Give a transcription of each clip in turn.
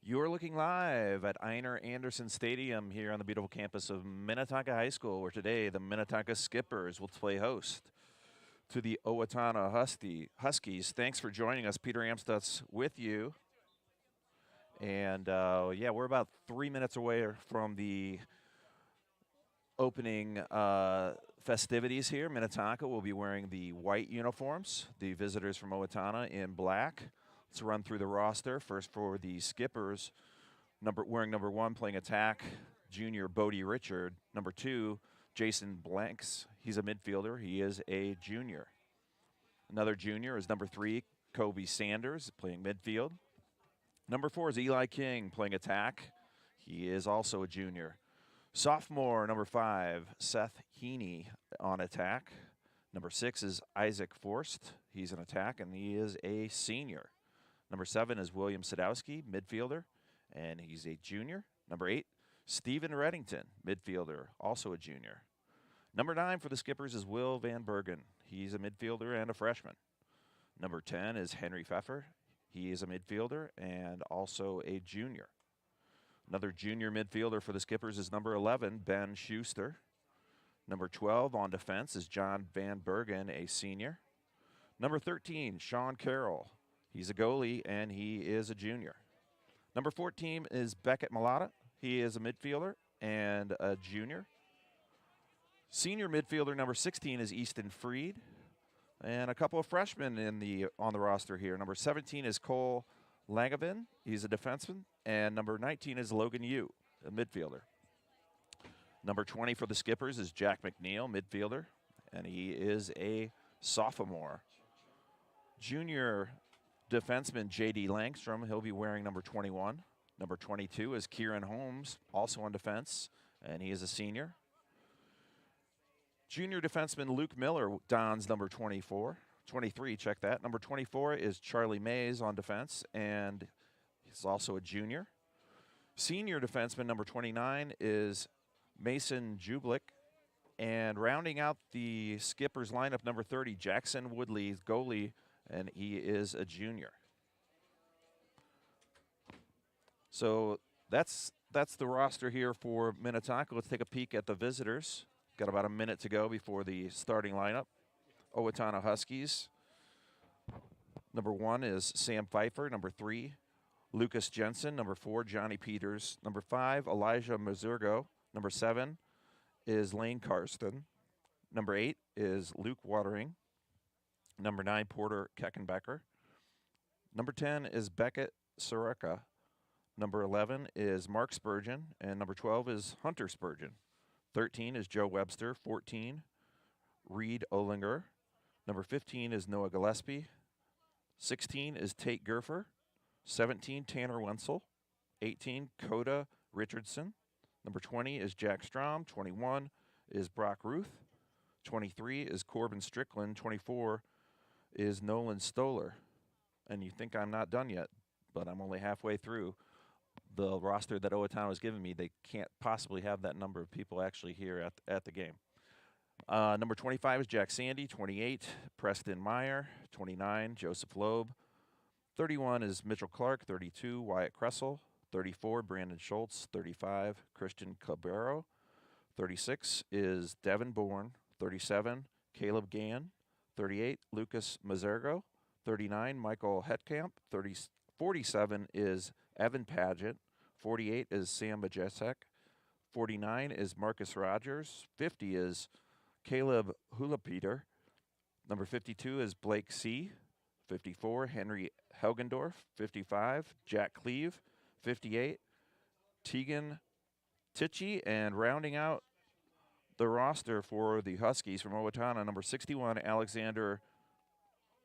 You're looking live at Einar Anderson Stadium here on the beautiful campus of Minnetonka High School, where today the Minnetonka Skippers will play host to the Owatonna Huskies. Thanks for joining us. Peter Amstutz with you. And yeah, we're about 3 minutes away from the opening festivities here. Minnetonka will be wearing the white uniforms, the visitors from Owatonna in black. Let's run through the roster. First for the Skippers, wearing number 1, playing attack, junior Bodie Richard. Number 2, Jason Blanks. He's a midfielder. He is a junior. Another junior is number 3, Kobe Sanders, playing midfield. Number 4 is Eli King, playing attack. He is also a junior. Sophomore, number 5, Seth Heaney, on attack. Number 6 is Isaac Forst. He's an attack, and he is a senior. Number 7 is William Sadowski, midfielder, and he's a junior. Number 8, Stephen Reddington, midfielder, also a junior. Number 9 for the Skippers is Will Van Bergen. He's a midfielder and a freshman. Number 10 is Henry Pfeffer. He is a midfielder and also a junior. Another junior midfielder for the Skippers is number 11, Ben Schuster. Number 12 on defense is John Van Bergen, a senior. Number 13, Sean Carroll. He's a goalie, and he is a junior. Number 14 is Beckett Malata. He is a midfielder and a junior. Senior midfielder number 16 is Easton Freed. And a couple of freshmen on the roster here. Number 17 is Cole Langevin. He's a defenseman. And number 19 is Logan Yu, a midfielder. Number 20 for the Skippers is Jack McNeil, midfielder, and he is a sophomore. Junior defenseman J.D. Langstrom, he'll be wearing number 21. Number 22 is Kieran Holmes, also on defense, and he is a senior. Junior defenseman Luke Miller dons number 23, check that. Number 24 is Charlie Mays on defense, and he's also a junior. Senior defenseman number 29 is Mason Jublik. And rounding out the Skippers lineup, number 30, Jackson Woodley, goalie, and he is a junior. So that's the roster here for Minnetonka. Let's take a peek at the visitors. Got about a minute to go before the starting lineup. Owatonna Huskies. Number 1 is Sam Pfeiffer. Number 3, Lucas Jensen. Number 4, Johnny Peters. Number 5, Elijah Mazurgo. Number 7 is Lane Karsten. Number 8 is Luke Watering. Number 9, Porter Keckenbecker. Number 10 is Beckett Soreka. Number 11 is Mark Spurgeon. And number 12 is Hunter Spurgeon. 13 is Joe Webster. 14, Reed Olinger. Number 15 is Noah Gillespie. 16 is Tate Gerfer. 17, Tanner Wenzel. 18, Coda Richardson. Number 20 is Jack Strom. 21 is Brock Ruth. 23 is Corbin Strickland. 24 is Nolan Stoller. And you think I'm not done yet, but I'm only halfway through. The roster that Owatonna was giving me, they can't possibly have that number of people actually here at the game. Number 25 is Jack Sandy. 28, Preston Meyer. 29, Joseph Loeb. 31 is Mitchell Clark. 32, Wyatt Kressel. 34, Brandon Schultz. 35, Christian Cabero. 36 is Devin Bourne. 37, Caleb Gann. 38, Lucas Mazergo. 39, Michael Hetkamp. 47 is Evan Paget. 48 is Sam Majesek. 49 is Marcus Rogers. 50 is Caleb Hulapeter. Number 52 is Blake C. 54, Henry Helgendorf. 55, Jack Cleve. 58, Tegan Tichy. And rounding out the roster for the Huskies from Owatonna, number 61, Alexander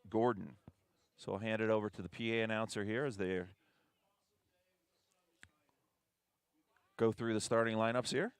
Gordon. So I'll hand it over to the PA announcer here as they go through the starting lineups here.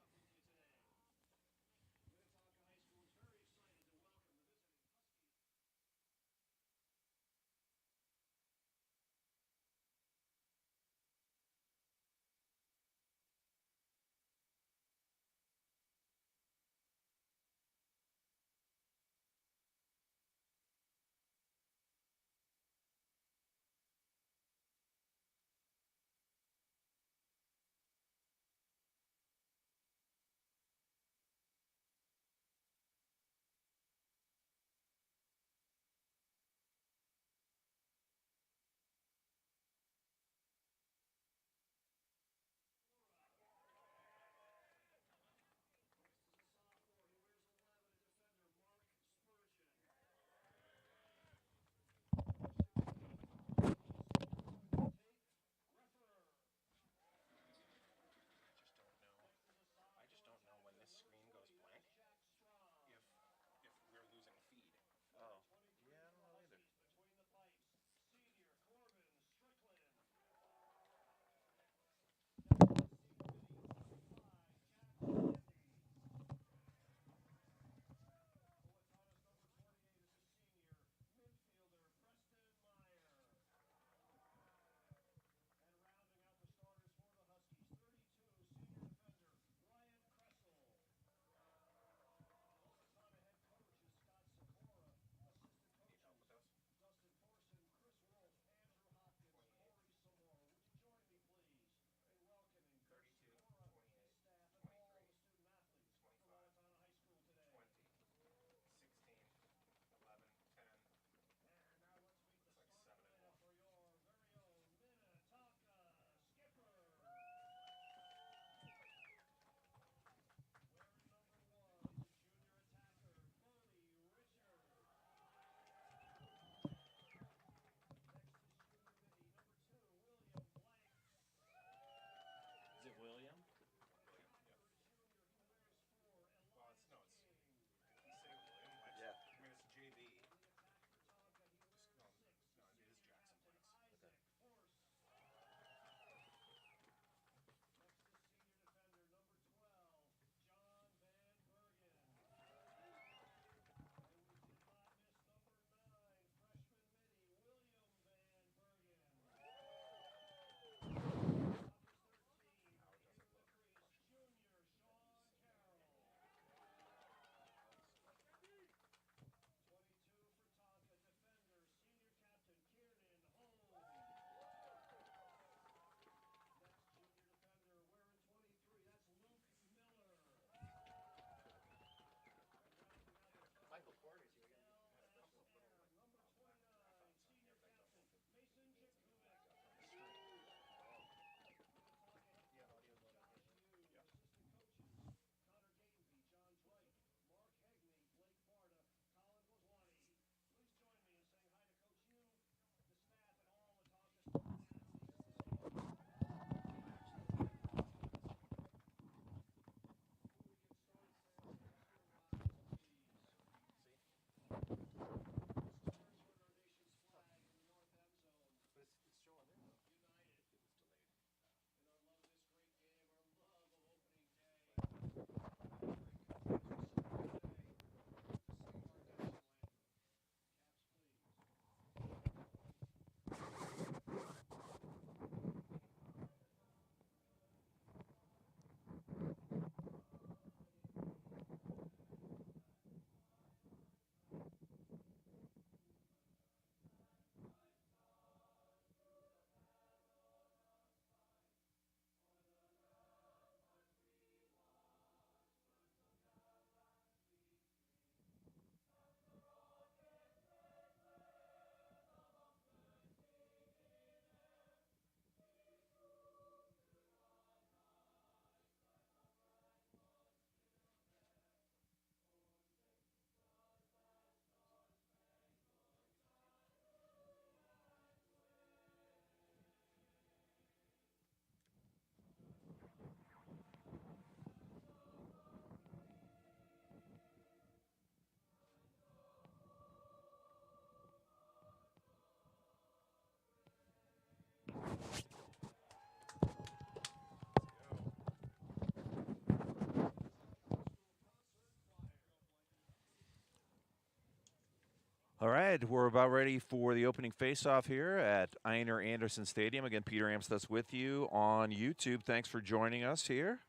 All right, we're about ready for the opening face-off here at Einar Anderson Stadium. Again, Peter Amstutz with you on YouTube. Thanks for joining us here.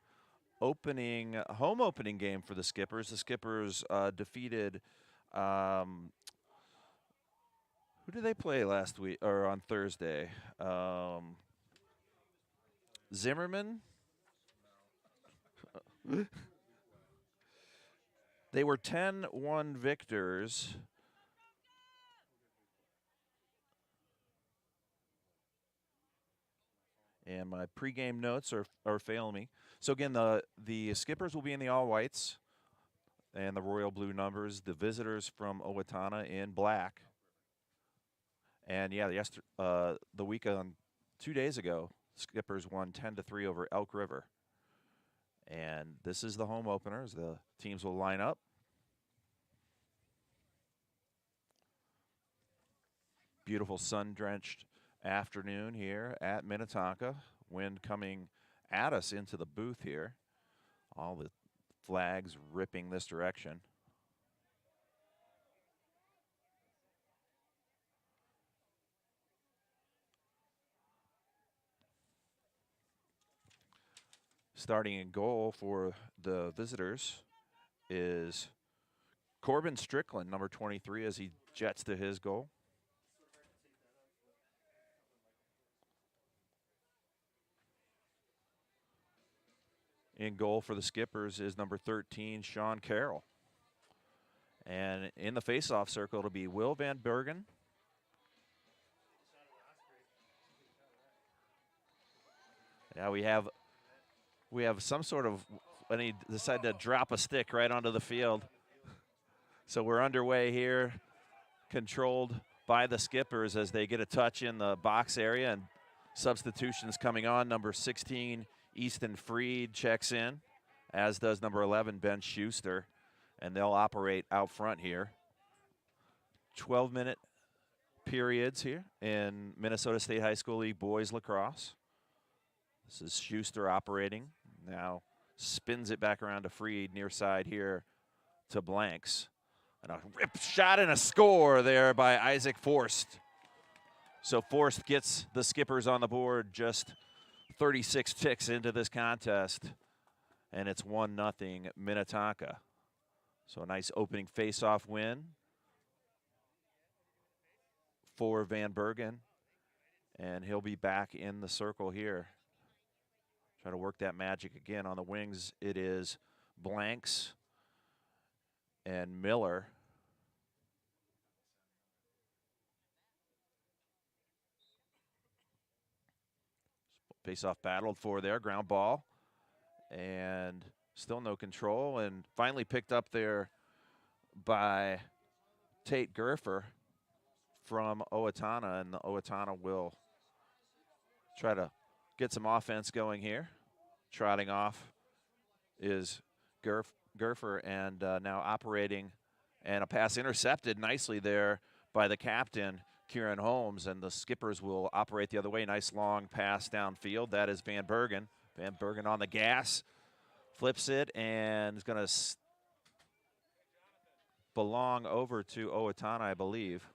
Home opening game for the Skippers. The Skippers defeated, who did they play last week, or on Thursday? Zimmerman? They were 10-1 victors. And my pregame notes are failing me. So again, the Skippers will be in the all whites and the royal blue numbers. The visitors from Owatonna in black. And yeah, the week on 2 days ago, Skippers won 10-3 over Elk River. And this is the home openers. The teams will line up. Beautiful sun-drenched afternoon here at Minnetonka. Wind coming at us into the booth here. All the flags ripping this direction. Starting in goal for the visitors is Corbin Strickland, number 23, as he jets to his goal. In goal for the Skippers is number 13, Sean Carroll. And in the face-off circle, it'll be Will Van Bergen. Yeah, we have some sort of, when he decided to drop a stick right onto the field. So we're underway here, controlled by the Skippers as they get a touch in the box area, and substitutions coming on. Number 16, Easton Freed checks in, as does number 11, Ben Schuster, and they'll operate out front here. 12-minute periods here in Minnesota State High School League boys lacrosse. This is Schuster operating. Now spins it back around to Freed, near side here to Blanks. And a rip shot and a score there by Isaac Forst. So Forst gets the Skippers on the board just 36 ticks into this contest, and it's 1-0 Minnetonka. So a nice opening face-off win for Van Bergen, and he'll be back in the circle here. Try to work that magic again. On the wings, it is Blanks and Miller. Face-off battled for there, ground ball, and still no control, and finally picked up there by Tate Gerfer from Owatonna, and the Owatonna will try to get some offense going here. Trotting off is Gerfer, and now operating, and a pass intercepted nicely there by the captain, Kieran Holmes, and the Skippers will operate the other way. Nice long pass downfield. That is Van Bergen. Van Bergen on the gas, flips it, and is going to belong over to Owatonna, I believe.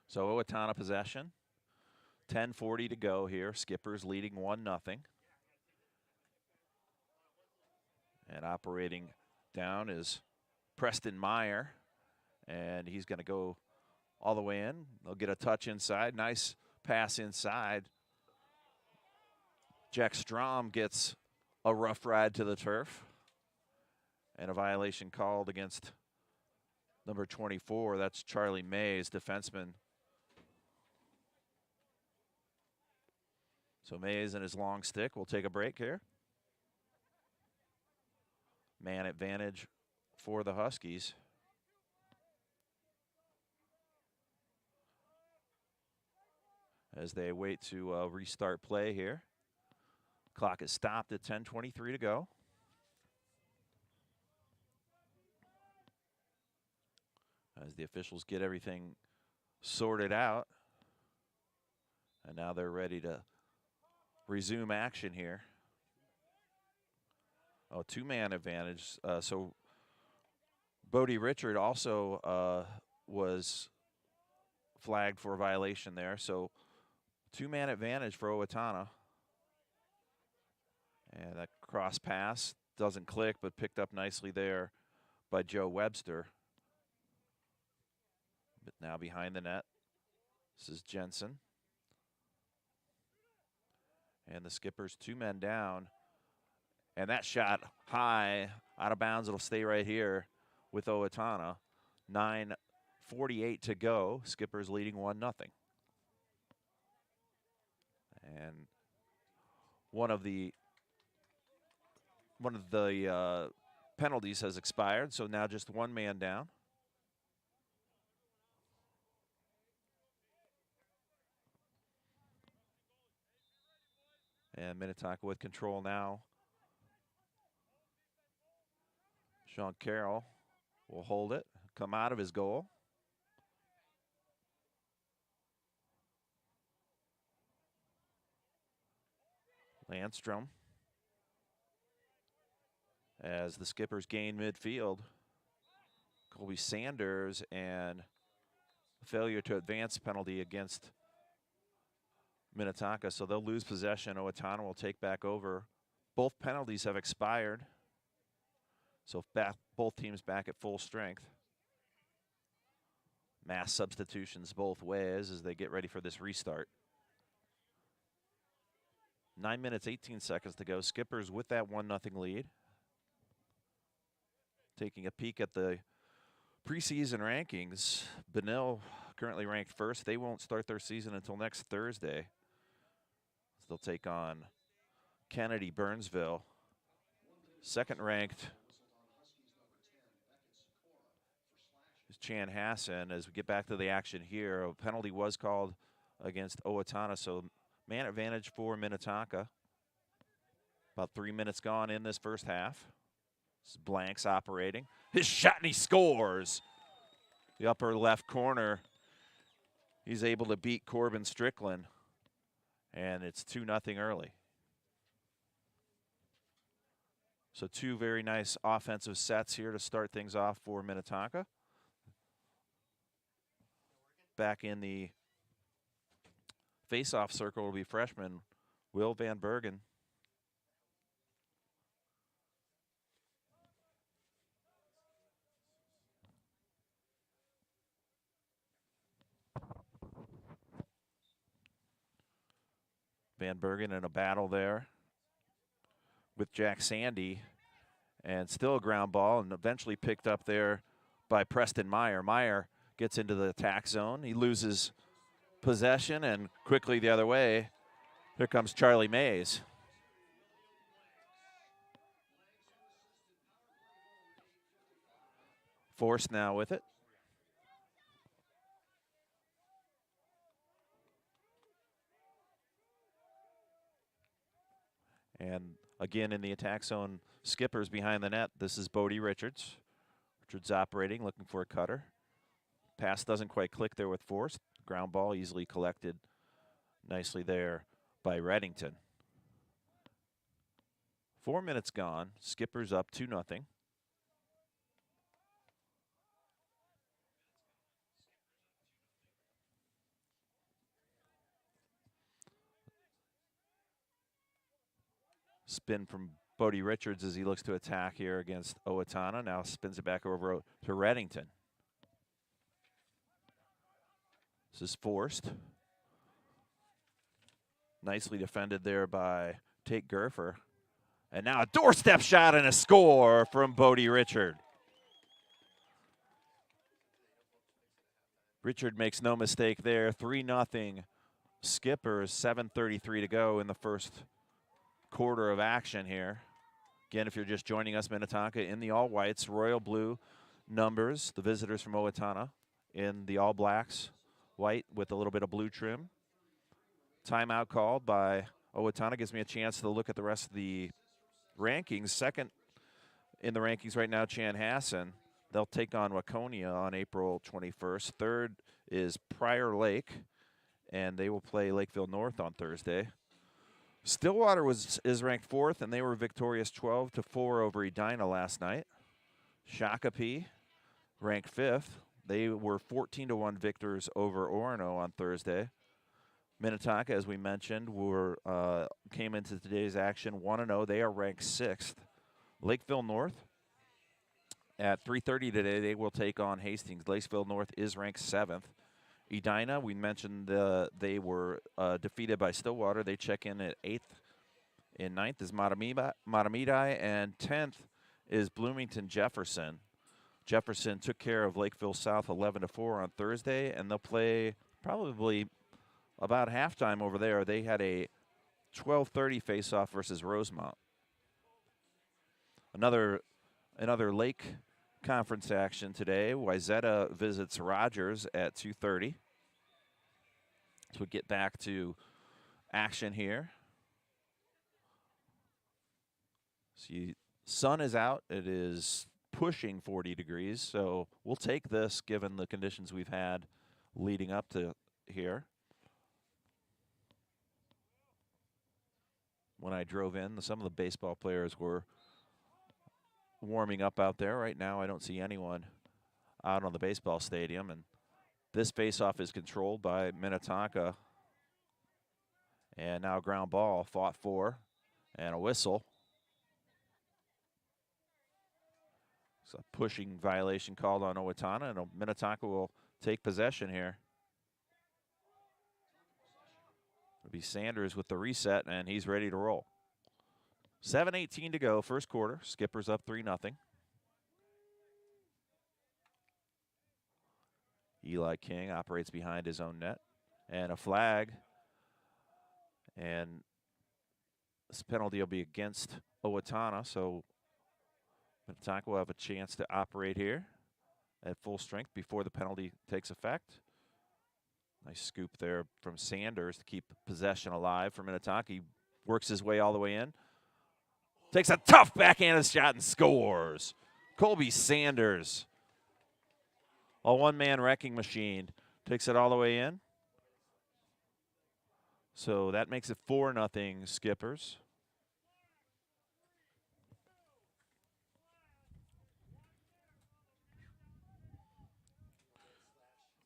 So Owatonna possession. 10:40 to go here. Skippers leading 1-0. And operating down is Preston Meyer, and he's going to go all the way in. They'll get a touch inside. Nice pass inside. Jack Strom gets a rough ride to the turf, and a violation called against number 24. That's Charlie Mays, defenseman. So Mays and his long stick. We'll take a break here. Man advantage for the Huskies. As they wait to restart play here. Clock is stopped at 10:23 to go. As the officials get everything sorted out. And now they're ready to resume action here. Oh, two-man advantage. So Bodie Richard also was flagged for a violation there. So two-man advantage for Owatonna. And that cross pass doesn't click, but picked up nicely there by Joe Webster. But now behind the net, this is Jensen. And the skipper's two men down. And that shot high, out of bounds. It'll stay right here with Owatonna. 9:48 to go. Skipper's leading 1-0. And one of the penalties has expired, so now just one man down. And Minnetonka with control now. Sean Carroll will hold it, come out of his goal. Landstrom, as the Skippers gain midfield. Colby Sanders, and failure to advance penalty against Minnetonka, so they'll lose possession. Owatonna will take back over. Both penalties have expired, so both teams back at full strength. Mass substitutions both ways as they get ready for this restart. 9 minutes, 18 seconds to go. Skippers with that 1-0 lead. Taking a peek at the preseason rankings, Benil currently ranked first. They won't start their season until next Thursday. So they'll take on Kennedy Burnsville. Second ranked is Chan Hassan. As we get back to the action here, a penalty was called against Owatonna, so man advantage for Minnetonka. About 3 minutes gone in this first half. This is Blanks operating. His shot, and he scores. The upper left corner. He's able to beat Corbin Strickland, and it's 2-0 early. So two very nice offensive sets here to start things off for Minnetonka. Back in the face-off circle will be freshman Will Van Bergen. Van Bergen in a battle there with Jack Sandy, and still a ground ball, and eventually picked up there by Preston Meyer. Meyer gets into the attack zone. He loses possession, and quickly the other way, here comes Charlie Mays. Force now with it. And again in the attack zone, Skippers behind the net. This is Bodie Richards. Richards operating, looking for a cutter. Pass doesn't quite click there with Force. Ground ball easily collected nicely there by Reddington. 4 minutes gone. Skippers up 2-0. Spin from Bodie Richards as he looks to attack here against Owatonna. Now spins it back over to Reddington. This is forced. Nicely defended there by Tate Gerfer. And now a doorstep shot and a score from Bodie Richard. Richard makes no mistake there. 3-0 Skippers, 7:33 to go in the first quarter of action here. Again, if you're just joining us, Minnetonka in the all whites, royal blue numbers. The visitors from Owatonna in the all blacks, white with a little bit of blue trim. Timeout called by Owatonna gives me a chance to look at the rest of the rankings. Second in the rankings right now, Chan Hassan. They'll take on Waconia on April 21st. Third is Prior Lake, and they will play Lakeville North on Thursday. Stillwater is ranked 4th, and they were victorious 12-4 over Edina last night. Shakopee ranked 5th. They were 14-1 victors over Orono on Thursday. Minnetonka, as we mentioned, came into today's action 1-0. They are ranked 6th. Lakeville North at 3:30 today, they will take on Hastings. Lakeville North is ranked 7th. Edina, we mentioned they were defeated by Stillwater. They check in at 8th. In 9th is Matamidi, and 10th is Bloomington Jefferson. Jefferson took care of Lakeville South 11-4 on Thursday, and they'll play probably about halftime over there. They had a 12:30 face-off versus Rosemont. Another Lake Conference action today. Wayzata visits Rogers at 2:30. So we get back to action here. See, sun is out. It is pushing 40 degrees, so we'll take this given the conditions we've had leading up to here. When I drove in, some of the baseball players were warming up out there. Right now, I don't see anyone out on the baseball stadium, and this faceoff is controlled by Minnetonka. And now ground ball fought for, and a whistle. So pushing violation called on Owatonna, and Minnetonka will take possession here. It'll be Sanders with the reset, and he's ready to roll. 7:18 to go, first quarter. Skippers up 3-0. Eli King operates behind his own net, and a flag. And this penalty will be against Owatonna, so Minnetonka will have a chance to operate here at full strength before the penalty takes effect. Nice scoop there from Sanders to keep possession alive for Minnetonka. He works his way all the way in. Takes a tough backhanded shot and scores. Colby Sanders, a one-man wrecking machine, takes it all the way in. So that makes it 4-0 Skippers.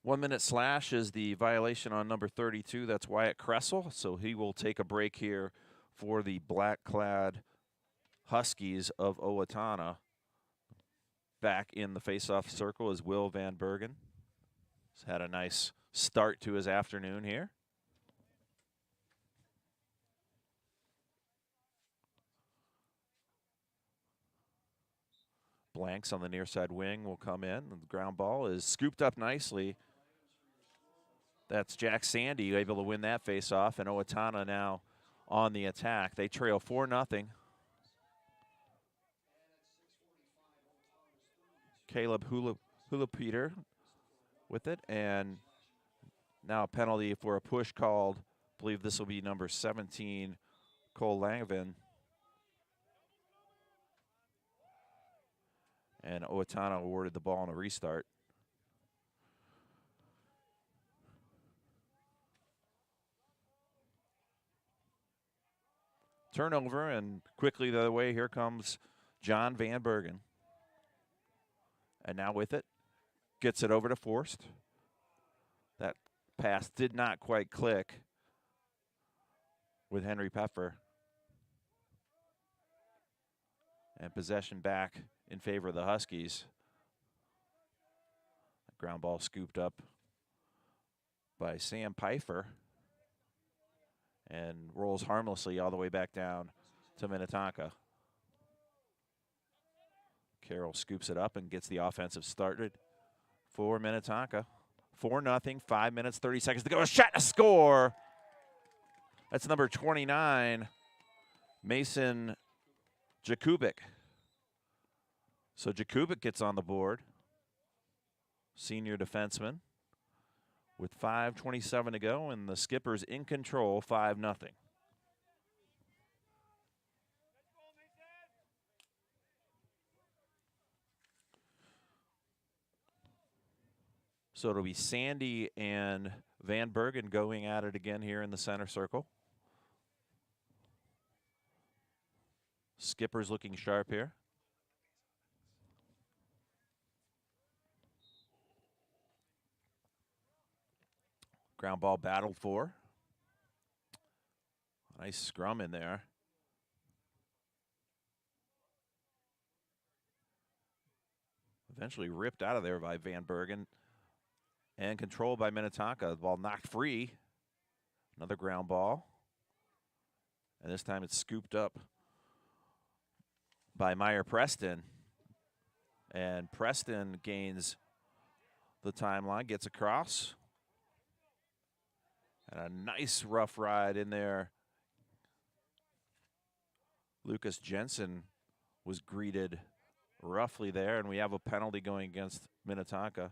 One-minute slash is the violation on number 32. That's Wyatt Kressel. So he will take a break here for the black-clad Huskies of Owatonna. Back in the face-off circle is Will Van Bergen. He's had a nice start to his afternoon here. Blanks on the near side wing will come in. The ground ball is scooped up nicely. That's Jack Sandy able to win that face-off, and Owatonna now on the attack. They trail 4-0. Caleb Hula-Peter with it, and now a penalty for a push called. I believe this will be number 17, Cole Langevin. And Owatonna awarded the ball on a restart. Turnover, and quickly the other way, here comes John Van Bergen. And now with it, gets it over to Forst. That pass did not quite click with Henry Peffer. And possession back in favor of the Huskies. Ground ball scooped up by Sam Pfeiffer and rolls harmlessly all the way back down to Minnetonka. Carroll scoops it up and gets the offensive started for Minnetonka. 4-0, 5 minutes, 30 seconds to go. A shot, a score. That's number 29, Mason Jakubik. So Jakubik gets on the board. Senior defenseman with 5:27 to go, and the Skippers in control, 5-0. So it'll be Sandy and Van Bergen going at it again here in the center circle. Skipper's looking sharp here. Ground ball battled for. Nice scrum in there. Eventually ripped out of there by Van Bergen and controlled by Minnetonka. The ball knocked free. Another ground ball. And this time it's scooped up by Meyer Preston. And Preston gains the timeline, gets across. And a nice rough ride in there. Lucas Jensen was greeted roughly there, and we have a penalty going against Minnetonka.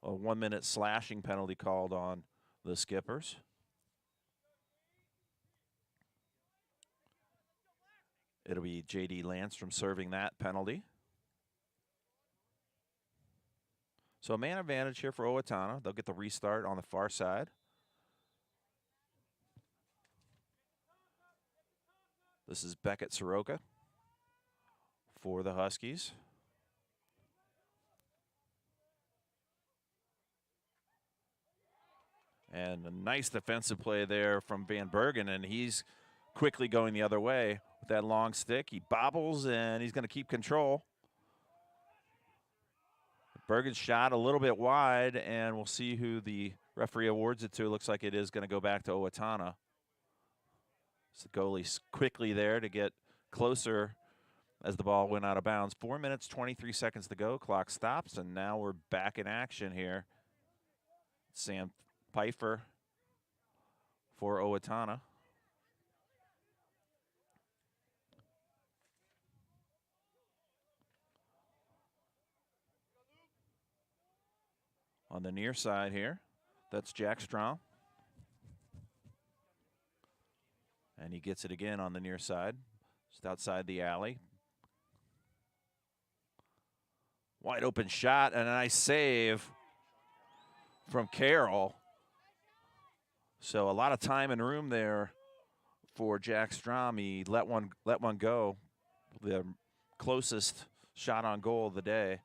A 1-minute slashing penalty called on the Skippers. It'll be J.D. Landstrom serving that penalty. So a man advantage here for Owatonna. They'll get the restart on the far side. This is Beckett Soroka for the Huskies. And a nice defensive play there from Van Bergen, and he's quickly going the other way with that long stick. He bobbles, and he's going to keep control. Bergen's shot a little bit wide, and we'll see who the referee awards it to. Looks like it is going to go back to Owatonna. So the goalie's quickly there to get closer as the ball went out of bounds. 4 minutes, 23 seconds to go. Clock stops, and now we're back in action here. Sam Pfeiffer for Owatonna. On the near side here, that's Jack Strom. And he gets it again on the near side, just outside the alley. Wide open shot and a nice save from Carroll. So a lot of time and room there for Jack Strom. He let one go. The closest shot on goal of the day.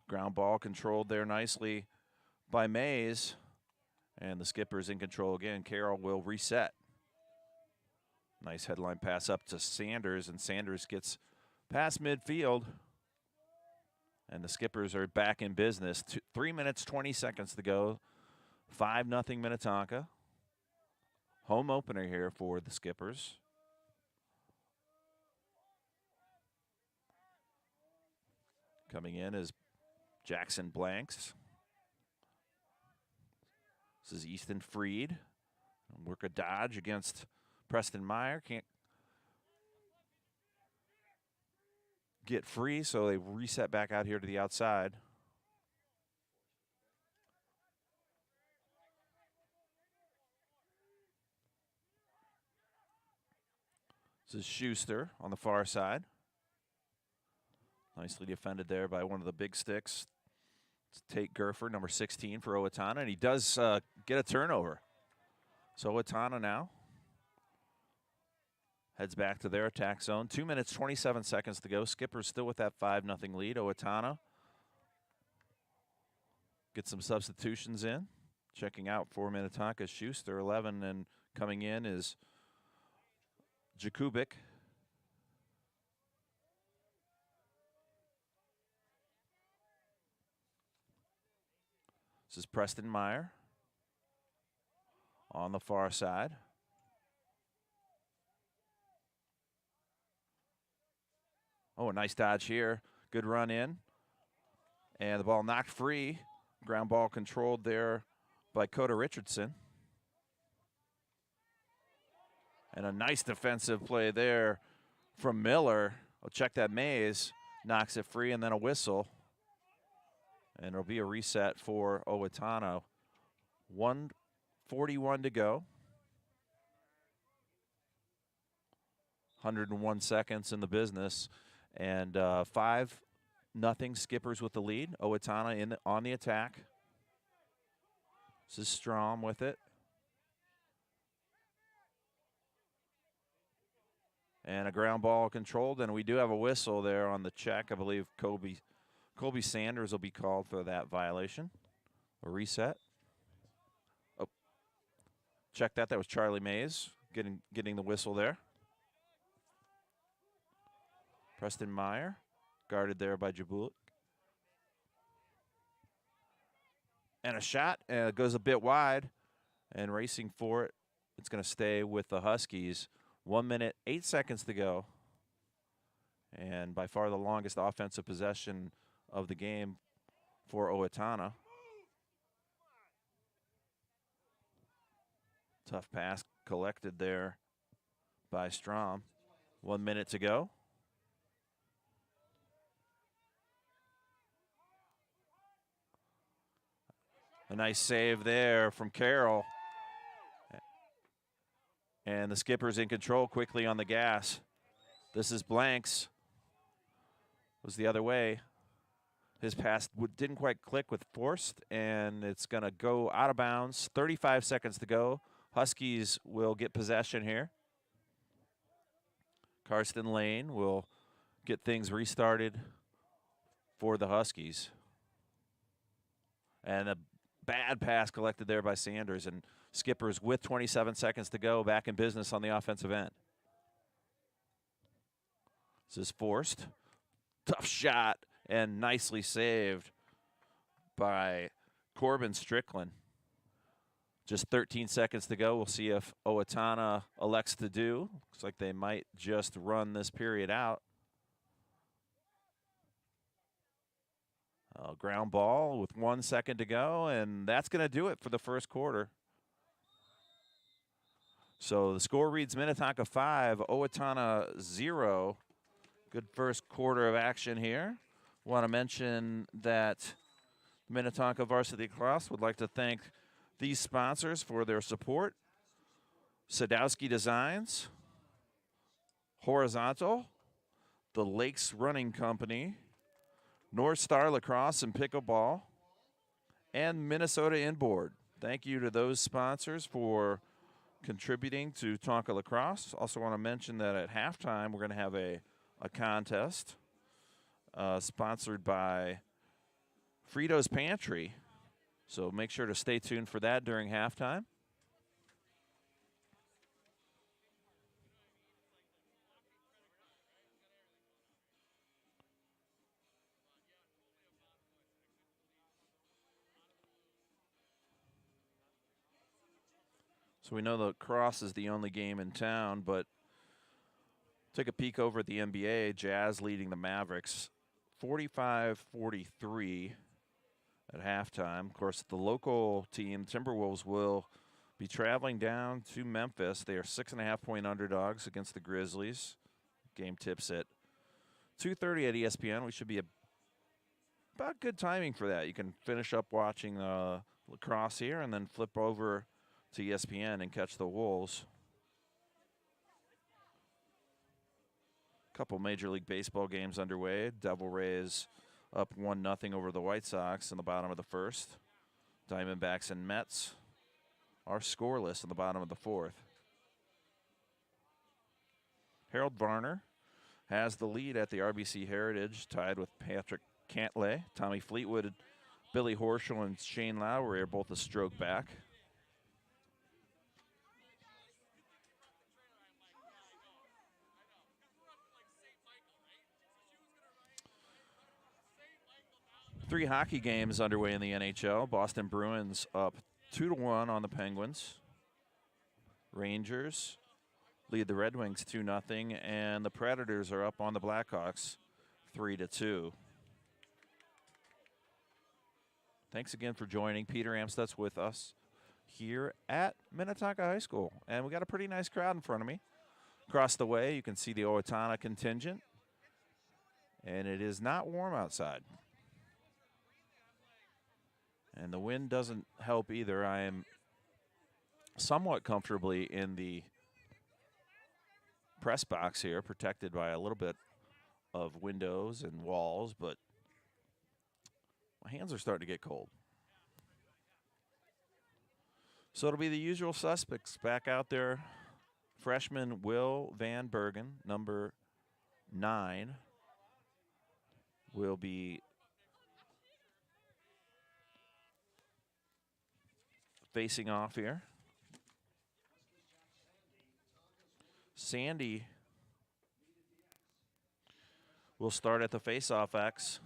Ground ball controlled there nicely by Mays. And the Skipper's in control again. Carroll will reset. Nice headline pass up to Sanders, and Sanders gets past midfield. And the Skippers are back in business. 3 minutes, 20 seconds to go. 5-0 Minnetonka. Home opener here for the Skippers. Coming in is Jackson Blanks. This is Easton Freed. Work a dodge against Preston Meyer. Can't get free, so they reset back out here to the outside. This is Schuster on the far side. Nicely defended there by one of the big sticks. It's Tate Gerfer, number 16 for Owatonna, and he does get a turnover. So Owatonna now heads back to their attack zone. 2 minutes, 27 seconds to go. Skipper's still with that 5-0 lead. Owatonna get some substitutions in. Checking out for Minnetonka, Schuster, 11, and coming in is Jakubik. This is Preston Meyer on the far side. Oh, a nice dodge here. Good run in. And the ball knocked free. Ground ball controlled there by Coda Richardson. And a nice defensive play there from Miller. I'll check that Mays. Knocks it free, and then a whistle. And it'll be a reset for Owatonna. 1:41 to go. 101 seconds in the business. And 5-0 Skippers with the lead. Owatonna on the attack. This is Strom with it. And a ground ball controlled, and we do have a whistle there on the check. I believe Colby Sanders will be called for that violation. A reset. Oh, check that. That was Charlie Mays getting the whistle there. Preston Meyer, guarded there by Jabulik. And a shot goes a bit wide, and racing for it. It's going to stay with the Huskies. 1 minute, 8 seconds to go. And by far the longest offensive possession of the game for Owatonna. Tough pass collected there by Strom. 1 minute to go. A nice save there from Carroll. And the skipper's in control quickly on the gas. This is Blanks. Was the other way. His pass didn't quite click with Forst, and it's going to go out of bounds. 35 seconds to go. Huskies will get possession here. Karsten Lane will get things restarted for the Huskies. And a bad pass collected there by Sanders, and Skippers with 27 seconds to go back in business on the offensive end. This is Forst. Tough shot and nicely saved by Corbin Strickland. Just 13 seconds to go. We'll see if Owatonna elects to do. Looks like they might just run this period out. Ground ball with 1 second to go, and that's going to do it for the first quarter. So the score reads Minnetonka 5, Owatonna 0. Good first quarter of action here. Want to mention that Minnetonka Varsity Lacrosse would like to thank these sponsors for their support. Sadowski Designs, Horizontal, the Lakes Running Company, North Star Lacrosse and Pickleball, and Minnesota Inboard. Thank you to those sponsors for contributing to Tonka Lacrosse. Also want to mention that at halftime we're going to have a contest sponsored by Frito's Pantry. So make sure to stay tuned for that during halftime. So we know the lacrosse is the only game in town, but take a peek over at the NBA. Jazz leading the Mavericks 45-43 at halftime. Of course, the local team, Timberwolves, will be traveling down to Memphis. They are 6.5-point underdogs against the Grizzlies. Game tips at 2:30 at ESPN. We should be about good timing for that. You can finish up watching lacrosse here and then flip over to ESPN and catch the Wolves. Couple Major League Baseball games underway. Devil Rays up 1-0 over the White Sox in the bottom of the first. Diamondbacks and Mets are scoreless in the bottom of the fourth. Harold Varner has the lead at the RBC Heritage, tied with Patrick Cantlay. Tommy Fleetwood, Billy Horschel, and Shane Lowry are both a stroke back. Three hockey games underway in the NHL. Boston Bruins up 2-1 on the Penguins. Rangers lead the Red Wings 2-0, and the Predators are up on the Blackhawks 3-2. Thanks again for joining. Peter Amstutz with us here at Minnetonka High School. And we got a pretty nice crowd in front of me. Across the way, you can see the Owatonna contingent. And it is not warm outside. And the wind doesn't help either. I am somewhat comfortably in the press box here, protected by a little bit of windows and walls, but my hands are starting to get cold. So it'll be the usual suspects back out there Freshman Will Van Bergen, number 9, will be facing off here. Sandy will start at the face-off X.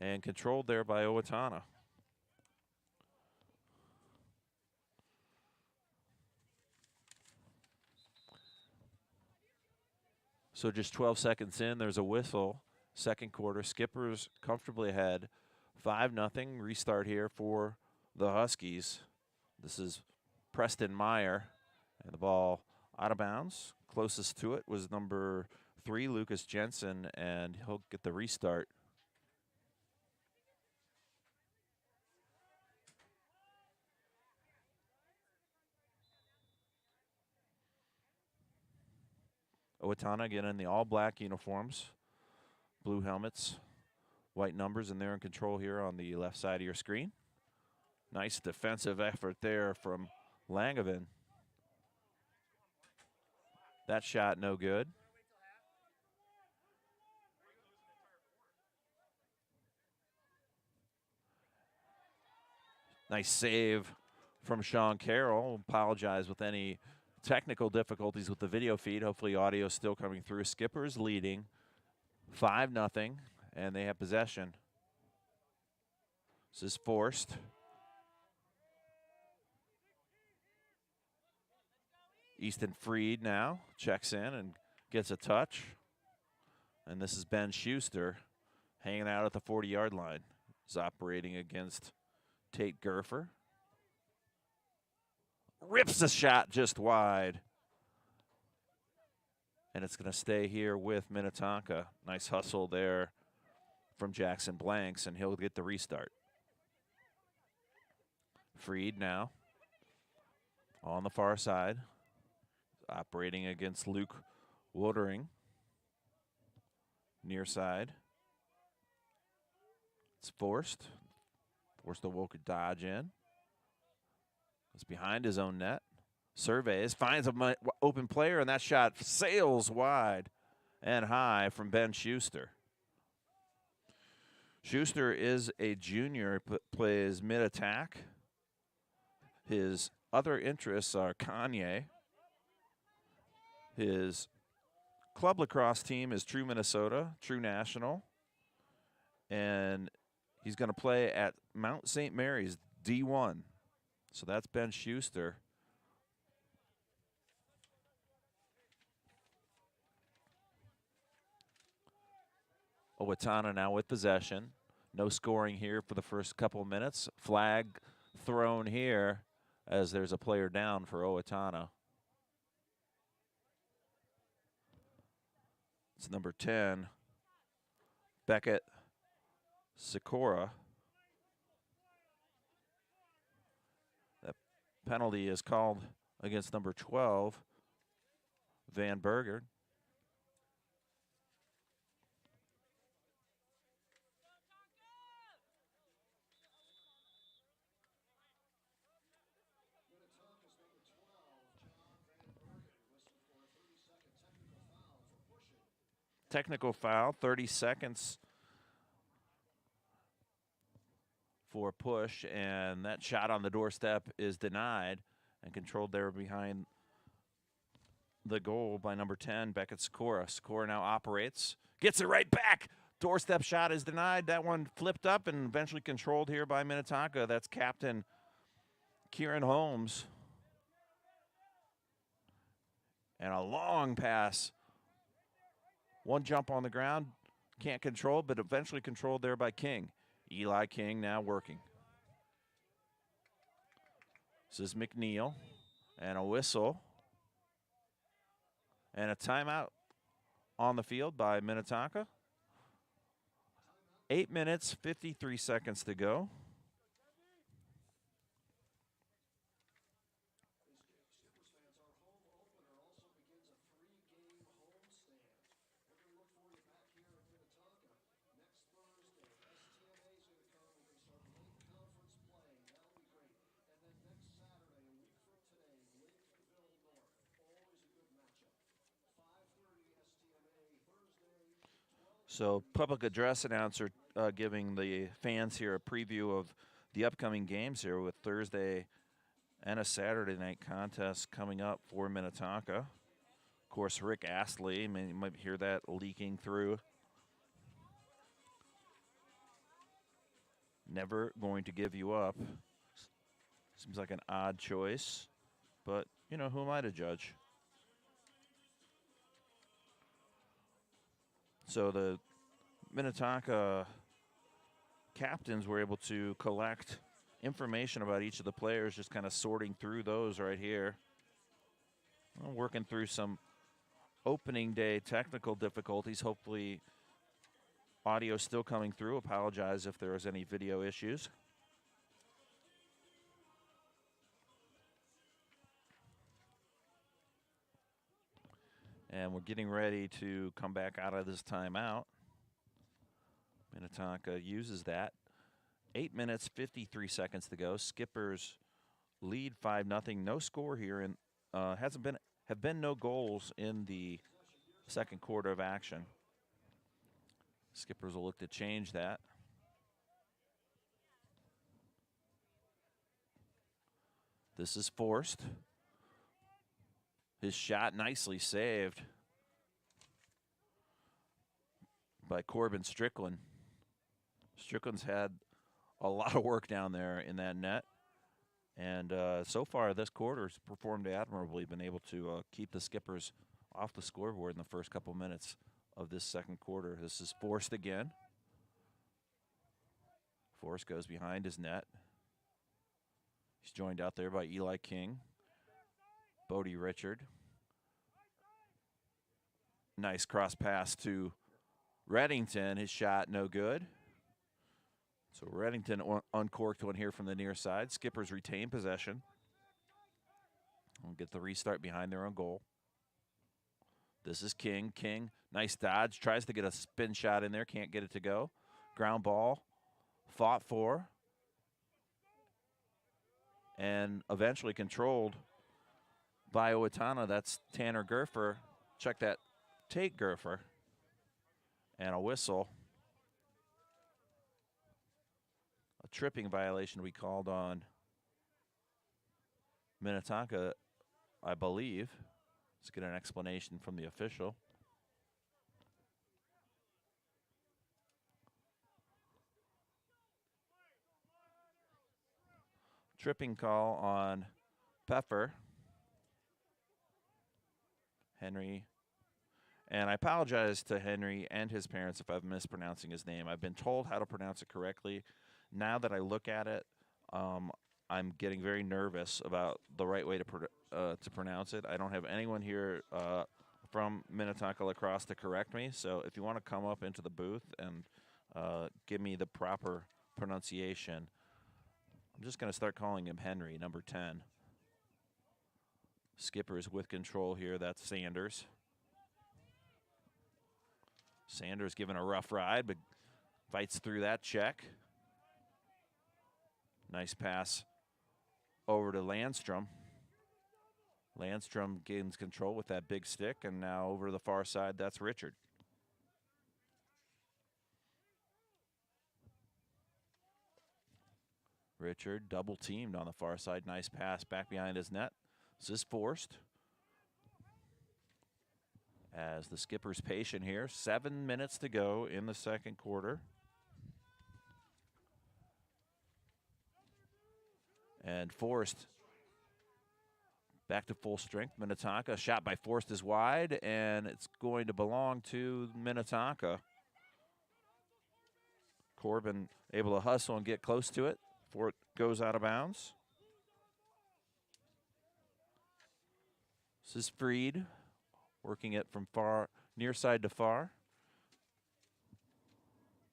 And controlled there by Owatonna. So just 12 seconds in, there's a whistle. Second quarter, Skippers comfortably ahead. 5-0, restart here for the Huskies. This is Preston Meyer, and the ball out of bounds. Closest to it was number 3, Lucas Jensen, and he'll get the restart. Owatonna again in the all-black uniforms, blue helmets, white numbers, and they're in control here on the left side of your screen. Nice defensive effort there from Langevin. That shot no good. Nice save from Sean Carroll. Apologize with any technical difficulties with the video feed. Hopefully audio is still coming through. Skippers leading 5-0, and they have possession. This is forced. Easton Freed now checks in and gets a touch. And this is Ben Schuster hanging out at the 40-yard line. He's operating against Tate Gerfer. Rips a shot just wide. And it's going to stay here with Minnetonka. Nice hustle there from Jackson Blanks, and he'll get the restart. Freed now on the far side, operating against Luke Woodering. Near side. It's forced. Forced the Wilker dodge in. It's behind his own net. Surveys, finds an open player, and that shot sails wide and high from Ben Schuster. Schuster is a junior, plays mid-attack. His other interests are Kanye. His club lacrosse team is True Minnesota, True National. And he's going to play at Mount St. Mary's D1. So that's Ben Schuster. Owatonna now with possession. No scoring here for the first couple of minutes. Flag thrown here as there's a player down for Owatonna. It's number 10, Beckett Sikora. That penalty is called against number 12, Van Bergen. Technical foul, 30 seconds for a push, and that shot on the doorstep is denied and controlled there behind the goal by number 10, Beckett Sikora. Sikora now operates, gets it right back. Doorstep shot is denied. That one flipped up and eventually controlled here by Minnetonka. That's captain Kieran Holmes. And a long pass. One jump on the ground, can't control, but eventually controlled there by King. Eli King now working. This is McNeil, and a whistle. And a timeout on the field by Minnetonka. 8 minutes, 53 seconds to go. So, public address announcer giving the fans here a preview of the upcoming games here with Thursday and a Saturday night contest coming up for Minnetonka. Of course, Rick Astley, you might hear that leaking through. Never going to give you up. Seems like an odd choice, but, you know, who am I to judge? So the Minnetonka captains were able to collect information about each of the players, just kind of sorting through those right here. Working through some opening day technical difficulties. Hopefully audio still coming through. Apologize if there was any video issues. And we're getting ready to come back out of this timeout. Minnetonka uses that. 8 minutes, 53 seconds to go. Skippers lead 5-0. No score here, and have been no goals in the second quarter of action. Skippers will look to change that. This is forced. His shot nicely saved by Corbin Strickland. Strickland's had a lot of work down there in that net. And so far this quarter's performed admirably, been able to keep the Skippers off the scoreboard in the first couple minutes of this second quarter. This is forced again. Forrest goes behind his net. He's joined out there by Eli King. Bodie Richard. Nice cross pass to Reddington. His shot no good. So Reddington uncorked one here from the near side. Skippers retain possession. We'll get the restart behind their own goal. This is King. King, nice dodge. Tries to get a spin shot in there. Can't get it to go. Ground ball. Fought for. And eventually controlled by Owatonna. That's Tanner Gerfer. Check that. Take Gerfer. And a whistle. A tripping violation we called on Minnetonka, I believe. Let's get an explanation from the official. Tripping call on Pfeffer. Henry. And I apologize to Henry and his parents if I'm mispronouncing his name. I've been told how to pronounce it correctly. Now that I look at it, I'm getting very nervous about the right way to pronounce it. I don't have anyone here from Minnetonka Lacrosse to correct me. So if you want to come up into the booth and give me the proper pronunciation, I'm just going to start calling him Henry, number 10. Skippers with control here. That's Sanders. Sanders given a rough ride, but fights through that check. Nice pass over to Landstrom. Landstrom gains control with that big stick, and now over to the far side, that's Richard. Richard double teamed on the far side. Nice pass back behind his net. This is forced. As the Skipper's patient here. 7 minutes to go in the second quarter. And Forrest back to full strength. Minnetonka. Shot by Forrest is wide, and it's going to belong to Minnetonka. Corbin able to hustle and get close to it before it goes out of bounds. This is Freed working it from far, near side to far.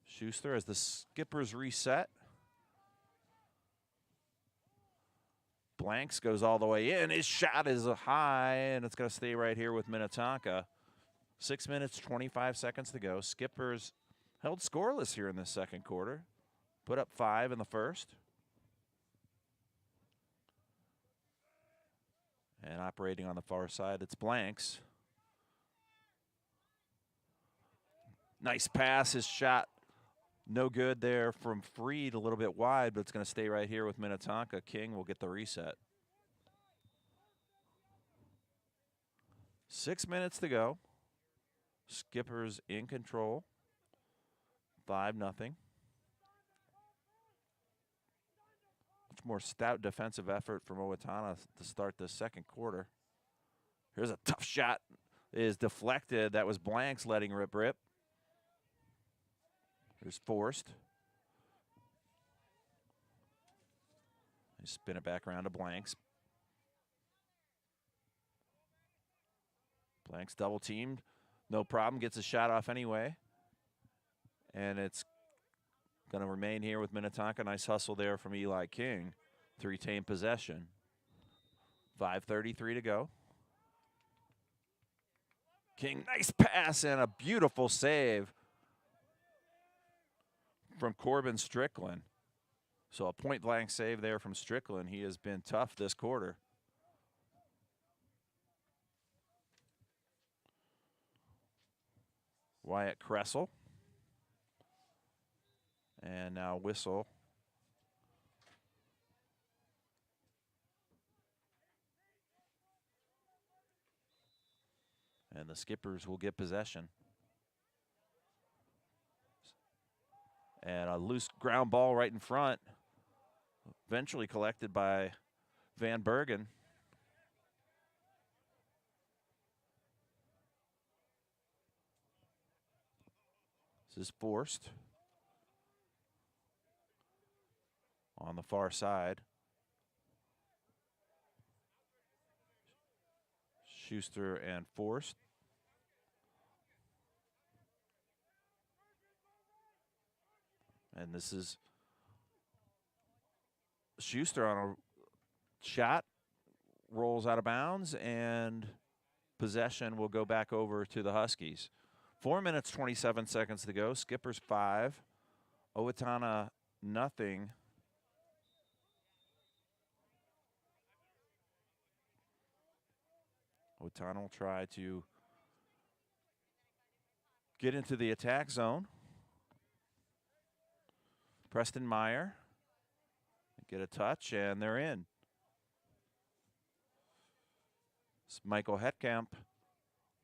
Schuster as the Skippers reset. Blanks goes all the way in. His shot is high, and it's going to stay right here with Minnetonka. 6 minutes, 25 seconds to go. Skippers held scoreless here in the second quarter. Put up 5 in the first. And operating on the far side, it's Blanks. Nice pass. His shot no good there from Freed, a little bit wide, but it's going to stay right here with Minnetonka. King will get the reset. 6 minutes to go. Skippers in control. 5-0. Much more stout defensive effort from Owatonna to start the second quarter. Here's a tough shot. It is deflected. That was Blanks letting rip. Here's Forced. They spin it back around to Blanks. Blanks double teamed. No problem. Gets a shot off anyway. And it's going to remain here with Minnetonka. Nice hustle there from Eli King to retain possession. 5:33 to go. King, nice pass and a beautiful save from Corbin Strickland. So a point-blank save there from Strickland. He has been tough this quarter. Wyatt Kressel. And now whistle. And the Skippers will get possession. And a loose ground ball right in front. Eventually collected by Van Bergen. This is Forced. On the far side. Schuster and Forced. And this is Schuster on a shot, rolls out of bounds, and possession will go back over to the Huskies. 4 minutes, 27 seconds to go. Skippers 5, Owatonna nothing. Owatonna will try to get into the attack zone. Preston Meyer get a touch, and they're in. Michael Hetkamp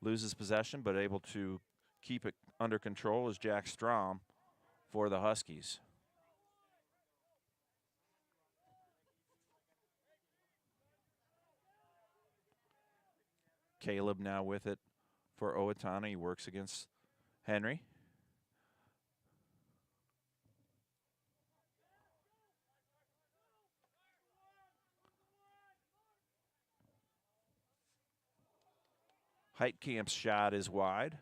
loses possession, but able to keep it under control is Jack Strom for the Huskies. Caleb now with it for Owatonna. He works against Henry. Heitkamp's shot is wide.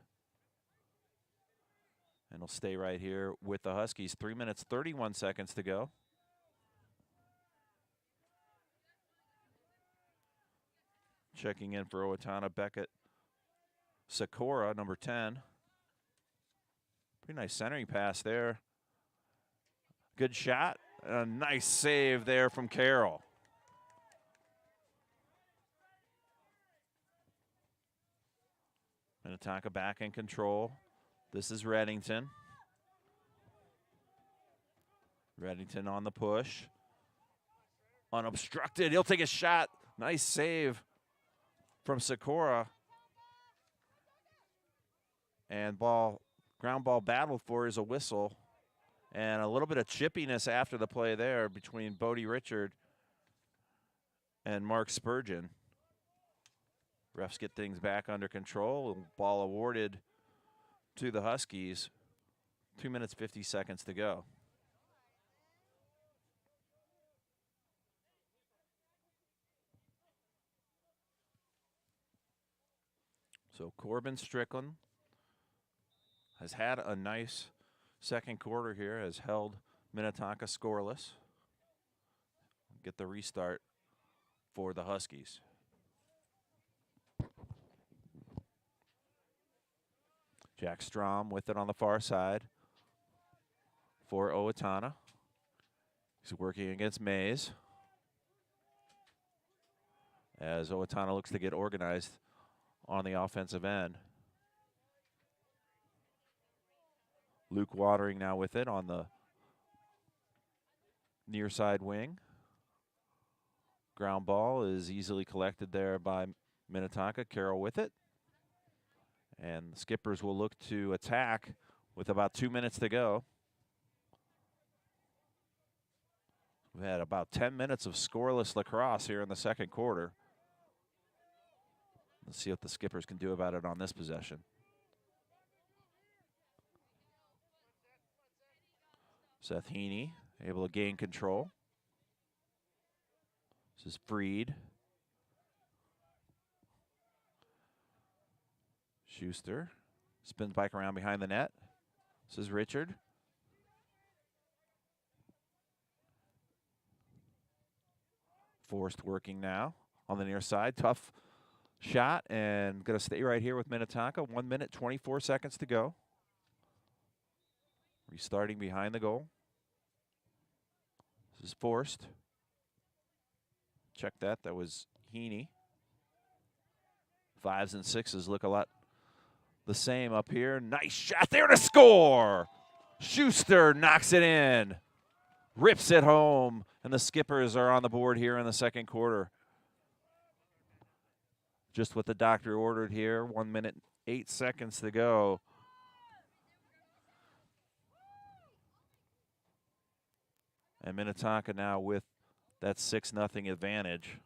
And he'll stay right here with the Huskies. 3 minutes, 31 seconds to go. Checking in for Owatonna, Beckett Sikora, number 10. Pretty nice centering pass there. Good shot. A nice save there from Carroll. Minnetonka back in control. This is Reddington. Reddington on the push. Unobstructed. He'll take a shot. Nice save from Sikora. And ground ball battled for is a whistle. And a little bit of chippiness after the play there between Bodie Richard and Mark Spurgeon. Refs get things back under control. Ball awarded to the Huskies. 2 minutes, 50 seconds to go. So Corbin Strickland has had a nice second quarter here, has held Minnetonka scoreless. Get the restart for the Huskies. Jack Strom with it on the far side for Owatonna. He's working against Mays as Owatonna looks to get organized on the offensive end. Luke Watering now with it on the near side wing. Ground ball is easily collected there by Minnetonka. Carroll with it. And the Skippers will look to attack with about 2 minutes to go. We've had about 10 minutes of scoreless lacrosse here in the second quarter. Let's see what the Skippers can do about it on this possession. Seth Heaney able to gain control. This is Freed. Schuster spins back around behind the net. This is Richard. Forrest working now on the near side. Tough shot and going to stay right here with Minnetonka. 1 minute, 24 seconds to go. Restarting behind the goal. This is Forrest. Check that. That was Heaney. 5s and 6s look a lot the same up here. Nice shot there to score. Schuster knocks it in. Rips it home. And the Skippers are on the board here in the second quarter. Just what the doctor ordered here. 1 minute, 8 seconds to go. And Minnetonka now with that 6-0 advantage.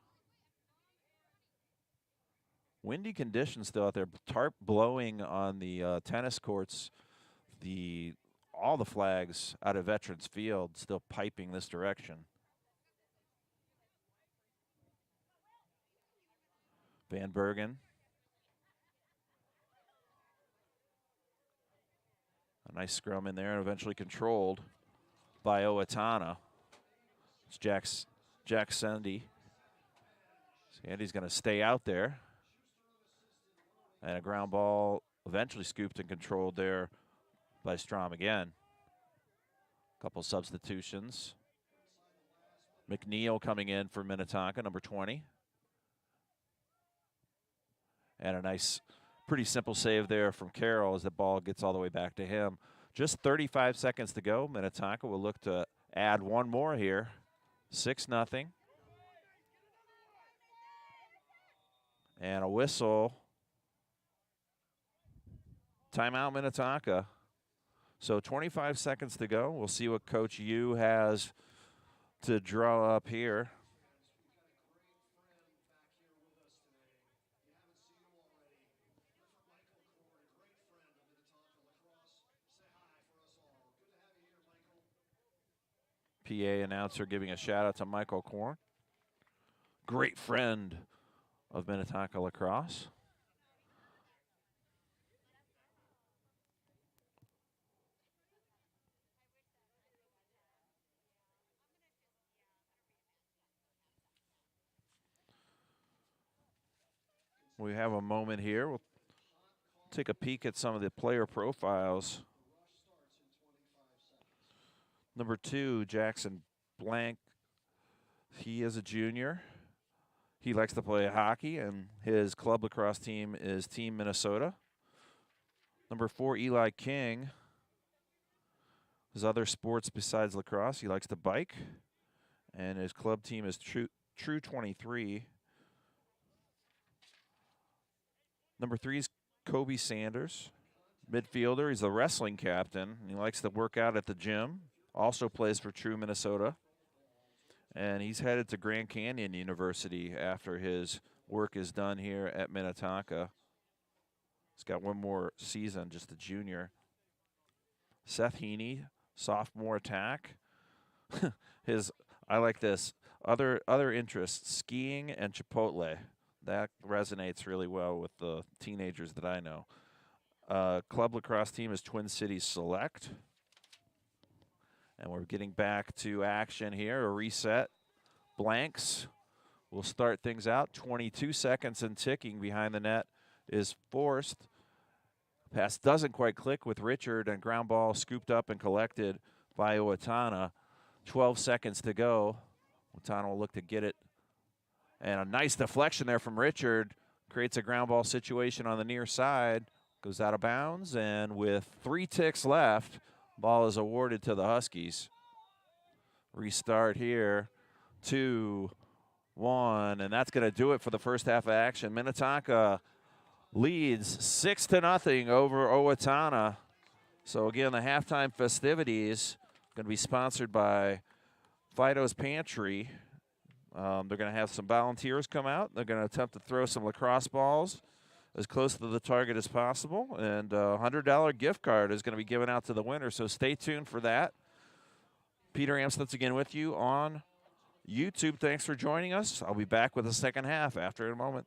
Windy conditions still out there. Tarp blowing on the tennis courts. All the flags out of Veterans Field still piping this direction. Van Bergen. A nice scrum in there and eventually controlled by Owatonna. It's Jack Sandy. Sandy's going to stay out there. And a ground ball eventually scooped and controlled there by Strom again. Couple substitutions. McNeil coming in for Minnetonka, number 20. And a nice, pretty simple save there from Carroll as the ball gets all the way back to him. Just 35 seconds to go. Minnetonka will look to add one more here. 6-0. And a whistle. Timeout Minnetonka. So 25 seconds to go. We'll see what Coach Yu has to draw up here. PA announcer giving a shout out to Michael Korn. Great friend of Minnetonka Lacrosse. We have a moment here. We'll take a peek at some of the player profiles. Number 2, Jackson Blank. He is a junior. He likes to play hockey, and his club lacrosse team is Team Minnesota. Number 4, Eli King. His other sports besides lacrosse, he likes to bike. And his club team is True 23. Number 3 is Kobe Sanders, midfielder. He's the wrestling captain. He likes to work out at the gym. Also plays for True Minnesota. And he's headed to Grand Canyon University after his work is done here at Minnetonka. He's got one more season, just a junior. Seth Heaney, sophomore attack. I like this. Other interests, skiing and Chipotle. That resonates really well with the teenagers that I know. Club lacrosse team is Twin Cities Select. And we're getting back to action here. A reset. Blanks. We'll start things out. 22 seconds and ticking behind the net is Forrest. Pass doesn't quite click with Richard, and ground ball scooped up and collected by Owatonna. 12 seconds to go. Owatonna will look to get it. And a nice deflection there from Richard. Creates a ground ball situation on the near side. Goes out of bounds, and with 3 ticks left, Ball is awarded to the Huskies. Restart here. 2-1, and that's going to do it for the first half of action. Minnetonka leads 6-0 over Owatonna. So again, the halftime festivities going to be sponsored by Fido's Pantry. They're going to have some volunteers come out. They're going to attempt to throw some lacrosse balls as close to the target as possible. And a $100 gift card is going to be given out to the winner. So stay tuned for that. Peter Amstutz again with you on YouTube. Thanks for joining us. I'll be back with the second half after a moment.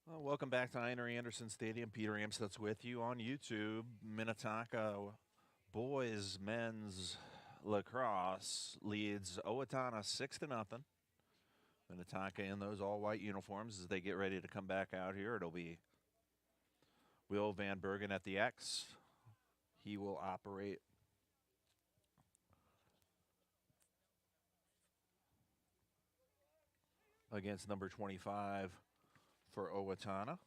Well, welcome back to Einar Anderson Stadium. Peter Amstutz with you on YouTube. Minnetonka boys men's lacrosse leads Owatonna 6-0. Minnetonka in those all-white uniforms as they get ready to come back out here. It'll be Will Van Bergen at the X. He will operate against number 25 for Owatonna.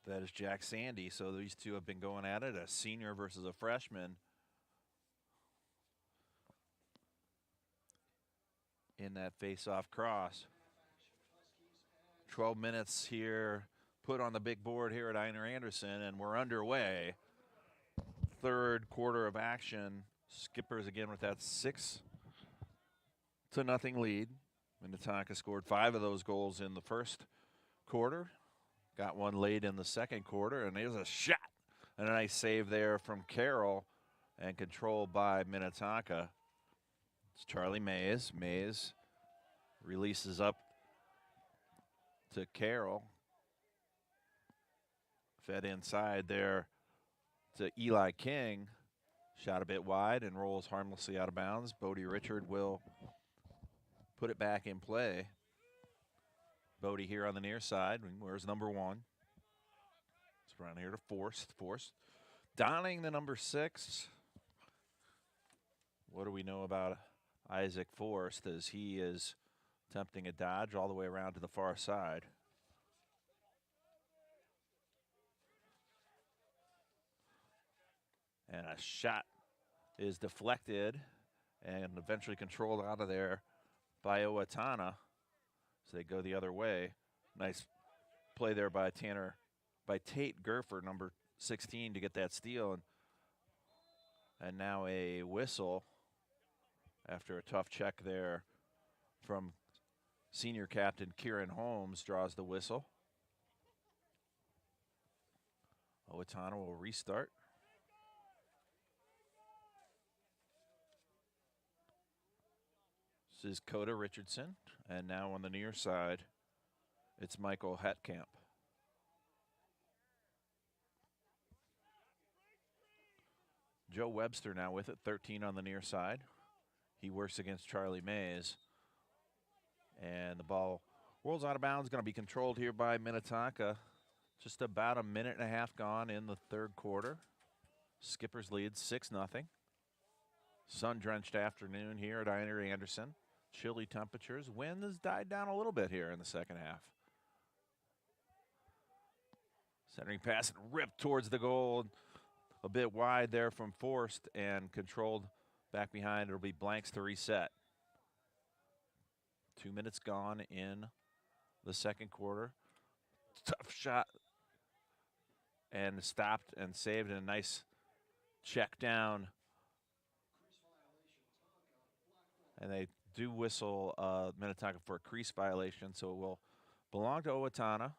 That is Jack Sandy. So these two have been going at it, a senior versus a freshman. In that face-off cross. 12 minutes here put on the big board here at Einar Anderson, and we're underway. Third quarter of action. Skippers again with that 6-0 lead. Minnetonka scored 5 of those goals in the first quarter. Got one late in the second quarter, and there's a shot. And a nice save there from Carroll and controlled by Minnetonka. It's Charlie Mays. Mays releases up to Carroll. Fed inside there to Eli King. Shot a bit wide and rolls harmlessly out of bounds. Bodie Richard will put it back in play. Bodie here on the near side. Where's number 1? It's around here to Forst. Forst donning the number 6. What do we know about Isaac Forst as he is attempting a dodge all the way around to the far side? And a shot is deflected and eventually controlled out of there by Owatonna. So they go the other way. Nice play there by Tate Gerfer, number 16, to get that steal. And now a whistle after a tough check there from senior captain Kieran Holmes draws the whistle. Owatonna will restart. This is Coda Richardson, and now on the near side, it's Michael Hetkamp. Joe Webster now with it, 13 on the near side. He works against Charlie Mays. And the ball rolls out of bounds, going to be controlled here by Minnetonka. Just about a minute and a half gone in the third quarter. Skippers lead 6-0. Sun-drenched afternoon here at Einar Anderson. Chilly temperatures. Wind has died down a little bit here in the second half. Centering pass ripped towards the goal. A bit wide there from Forst and controlled back behind. It'll be blanks to reset. 2 minutes gone in the second quarter. Tough shot. And stopped and saved in a nice check down. And they do whistle Minnetonka for a crease violation, so it will belong to Owatonna.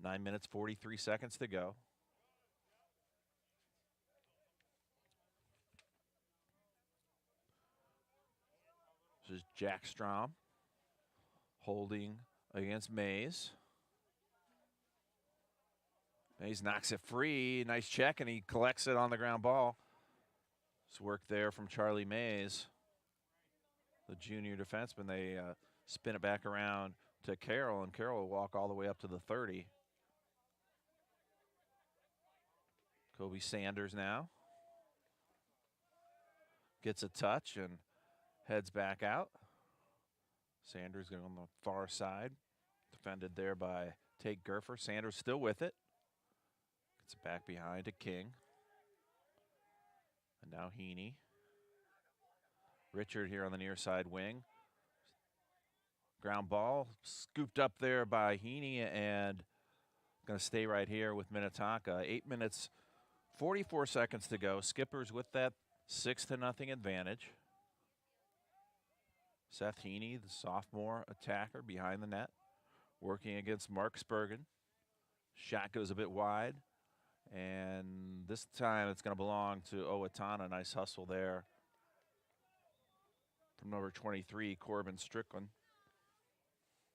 9 minutes, 43 seconds to go. This is Jack Strom holding against Mays. Mays knocks it free. Nice check, and he collects it on the ground ball. It's work there from Charlie Mays, the junior defenseman. They spin it back around to Carroll, and Carroll will walk all the way up to the 30. Kobe Sanders now gets a touch and heads back out. Sanders going on the far side. Defended there by Tate Gerfer. Sanders still with it. Gets it back behind to King. And now Heaney. Richard here on the near side wing. Ground ball scooped up there by Heaney and going to stay right here with Minnetonka. 8 minutes, 44 seconds to go. Skippers with that 6-0 advantage. Seth Heaney, the sophomore attacker behind the net, working against Mark Spurgeon. Shot goes a bit wide, and this time it's going to belong to Owatonna. Nice hustle there from number 23, Corbin Strickland.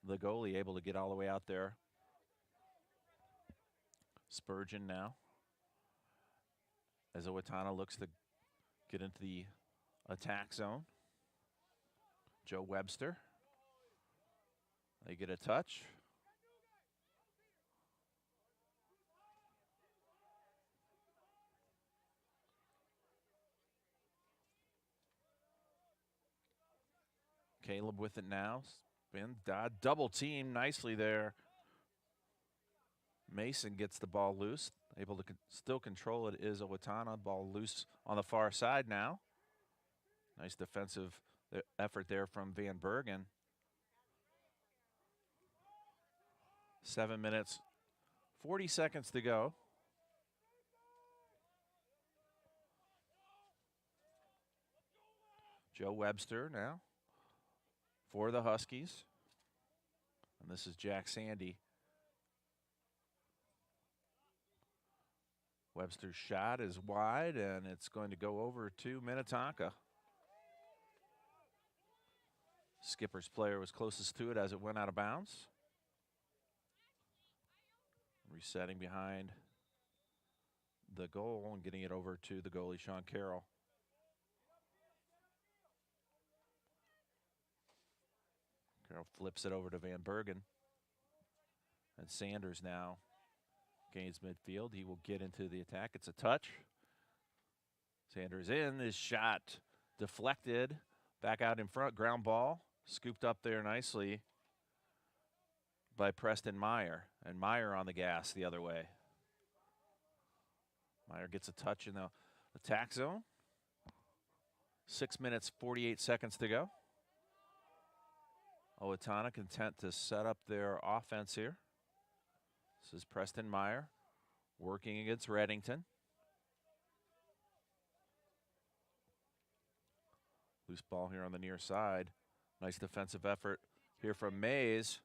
the goalie able to get all the way out there. Spurgeon now, as Owatonna looks to get into the attack zone. Joe Webster. They get a touch. Caleb with it now. Spin, double team nicely there. Mason gets the ball loose. Able to still control it is Owatonna. Ball loose on the far side now. Nice defensive effort there from Van Bergen. 7 minutes, 40 seconds to go. Joe Webster now for the Huskies. And this is Jack Sandy. Webster's shot is wide, and it's going to go over to Minnetonka. Skipper's player was closest to it as it went out of bounds. Resetting behind the goal and getting it over to the goalie, Sean Carroll. Carroll flips it over to Van Bergen. And Sanders now gains midfield. He will get into the attack. It's a touch. Sanders in. His shot deflected. Back out in front. Ground ball. Scooped up there nicely by Preston Meyer. And Meyer on the gas the other way. Meyer gets a touch in the attack zone. 6 minutes, 48 seconds to go. Owatonna content to set up their offense here. This is Preston Meyer working against Reddington. Loose ball here on the near side. Nice defensive effort here from Mays.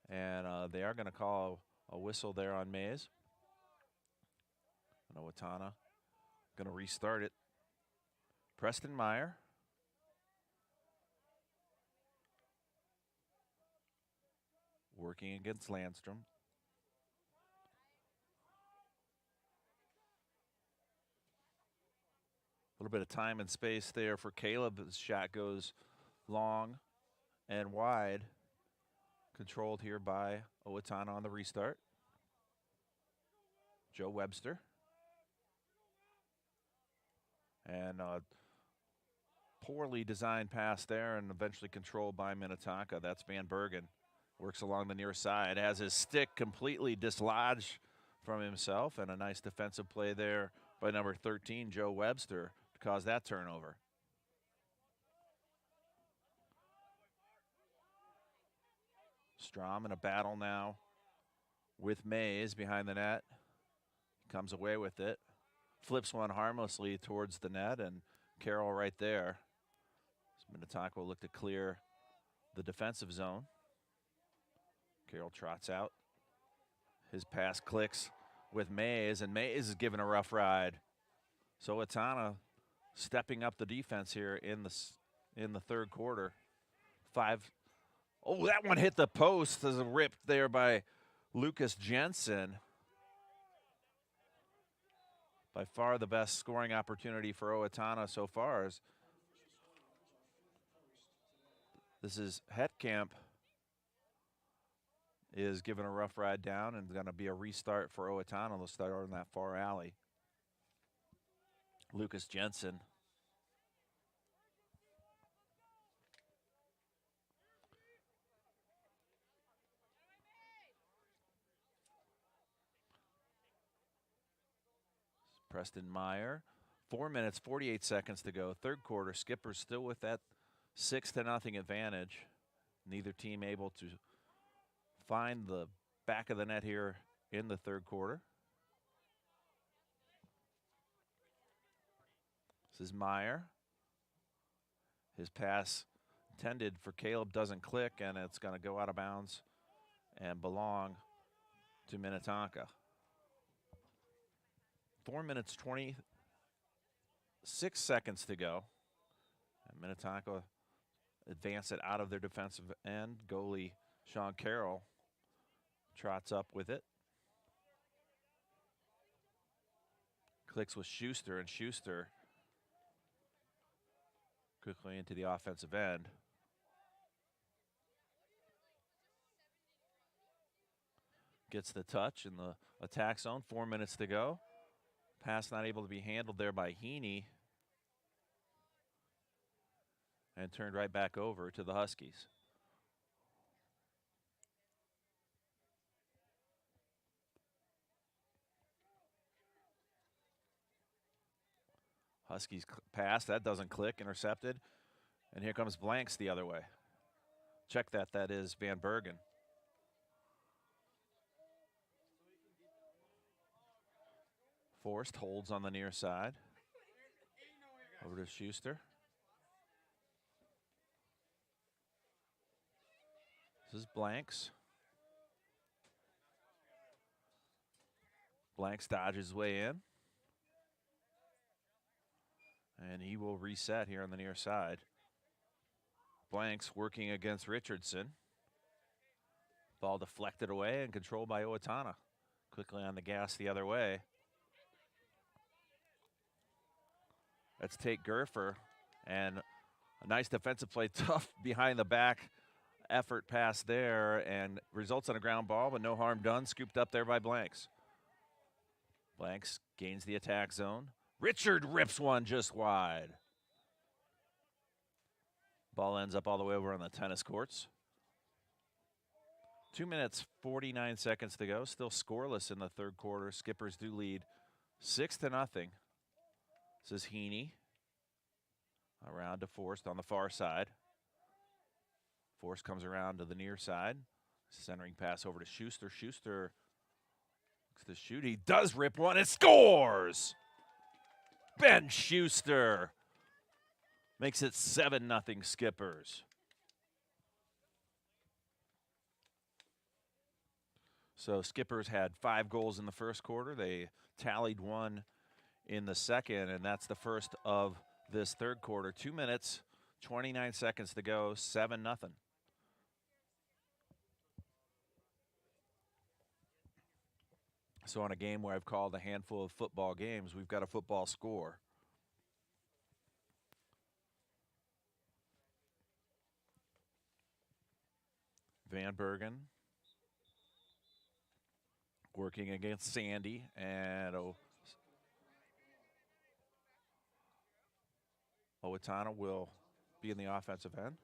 And they are going to call a whistle there on Mays. And Owatonna going to restart it. Preston Meyer. Working against Landstrom. A little bit of time and space there for Caleb. His shot goes long and wide. Controlled here by Owatonna on the restart. Joe Webster. And poorly designed pass there and eventually controlled by Minnetonka. That's Van Bergen. Works along the near side. Has his stick completely dislodged from himself. And a nice defensive play there by number 13, Joe Webster, to cause that turnover. Strom in a battle now with Mays behind the net. Comes away with it. Flips one harmlessly towards the net, and Carroll right there. Minnetonka will look to clear the defensive zone. Carroll trots out. His pass clicks with Mays, and Mays is given a rough ride. So Owatonna stepping up the defense here in the third quarter. Oh, that one hit the post as a rip there by Lucas Jensen. By far the best scoring opportunity for Owatonna so far. This is Hetkamp is given a rough ride down, and going to be a restart for Owatonna. They'll start on that far alley. Lucas Jensen. Preston Meyer. 4 minutes, 48 seconds to go. Third quarter. Skipper's still with that 6-0 advantage. Neither team able to find the back of the net here in the third quarter. This is Meyer. His pass intended for Caleb doesn't click, and it's going to go out of bounds and belong to Minnetonka. 4 minutes, 26 seconds to go. And Minnetonka advance it out of their defensive end. Goalie Sean Carroll trots up with it. Clicks with Schuster, and Schuster quickly into the offensive end. Gets the touch in the attack zone. 4 minutes to go. Pass not able to be handled there by Heaney. And turned right back over to the Huskies. Huskies pass, that doesn't click, intercepted. And here comes Blanks the other way. Check that, that is Van Bergen. Forrest holds on the near side. Over to Schuster. This is Blanks. Blanks dodges his way in. And he will reset here on the near side. Blanks working against Richardson. Ball deflected away and controlled by Owatonna. Quickly on the gas the other way. Let's take Gerfer, and a nice defensive play, tough behind the back effort pass there, and results on a ground ball, but no harm done. Scooped up there by Blanks. Blanks gains the attack zone. Richard rips one just wide. Ball ends up all the way over on the tennis courts. 2 minutes, 49 seconds to go. Still scoreless in the third quarter. Skippers do lead 6-0. This is Heaney. Around to Forrest on the far side. Forrest comes around to the near side. Centering pass over to Schuster. Schuster looks to shoot. He does rip one and scores! Ben Schuster makes it 7-0 Skippers. So Skippers had 5 goals in the first quarter. They tallied 1 in the second, and that's the first of this third quarter. 2 minutes, 29 seconds to go, 7-0. So on a game where I've called a handful of football games, we've got a football score. Van Bergen working against Sandy, and Owatonna will be in the offensive end.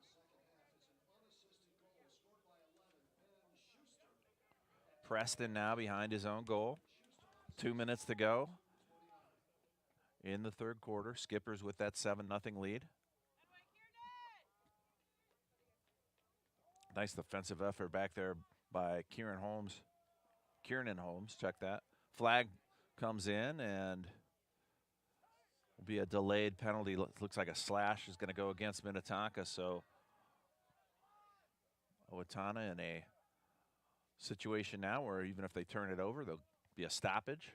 Preston now behind his own goal. 2 minutes to go in the third quarter. Skippers with that 7-0 lead. Nice defensive effort back there by Kieran Holmes. Check that. Flag comes in, and will be a delayed penalty. Looks like a slash is going to go against Minnetonka, so Owatonna in a situation now where even if they turn it over, there'll be a stoppage.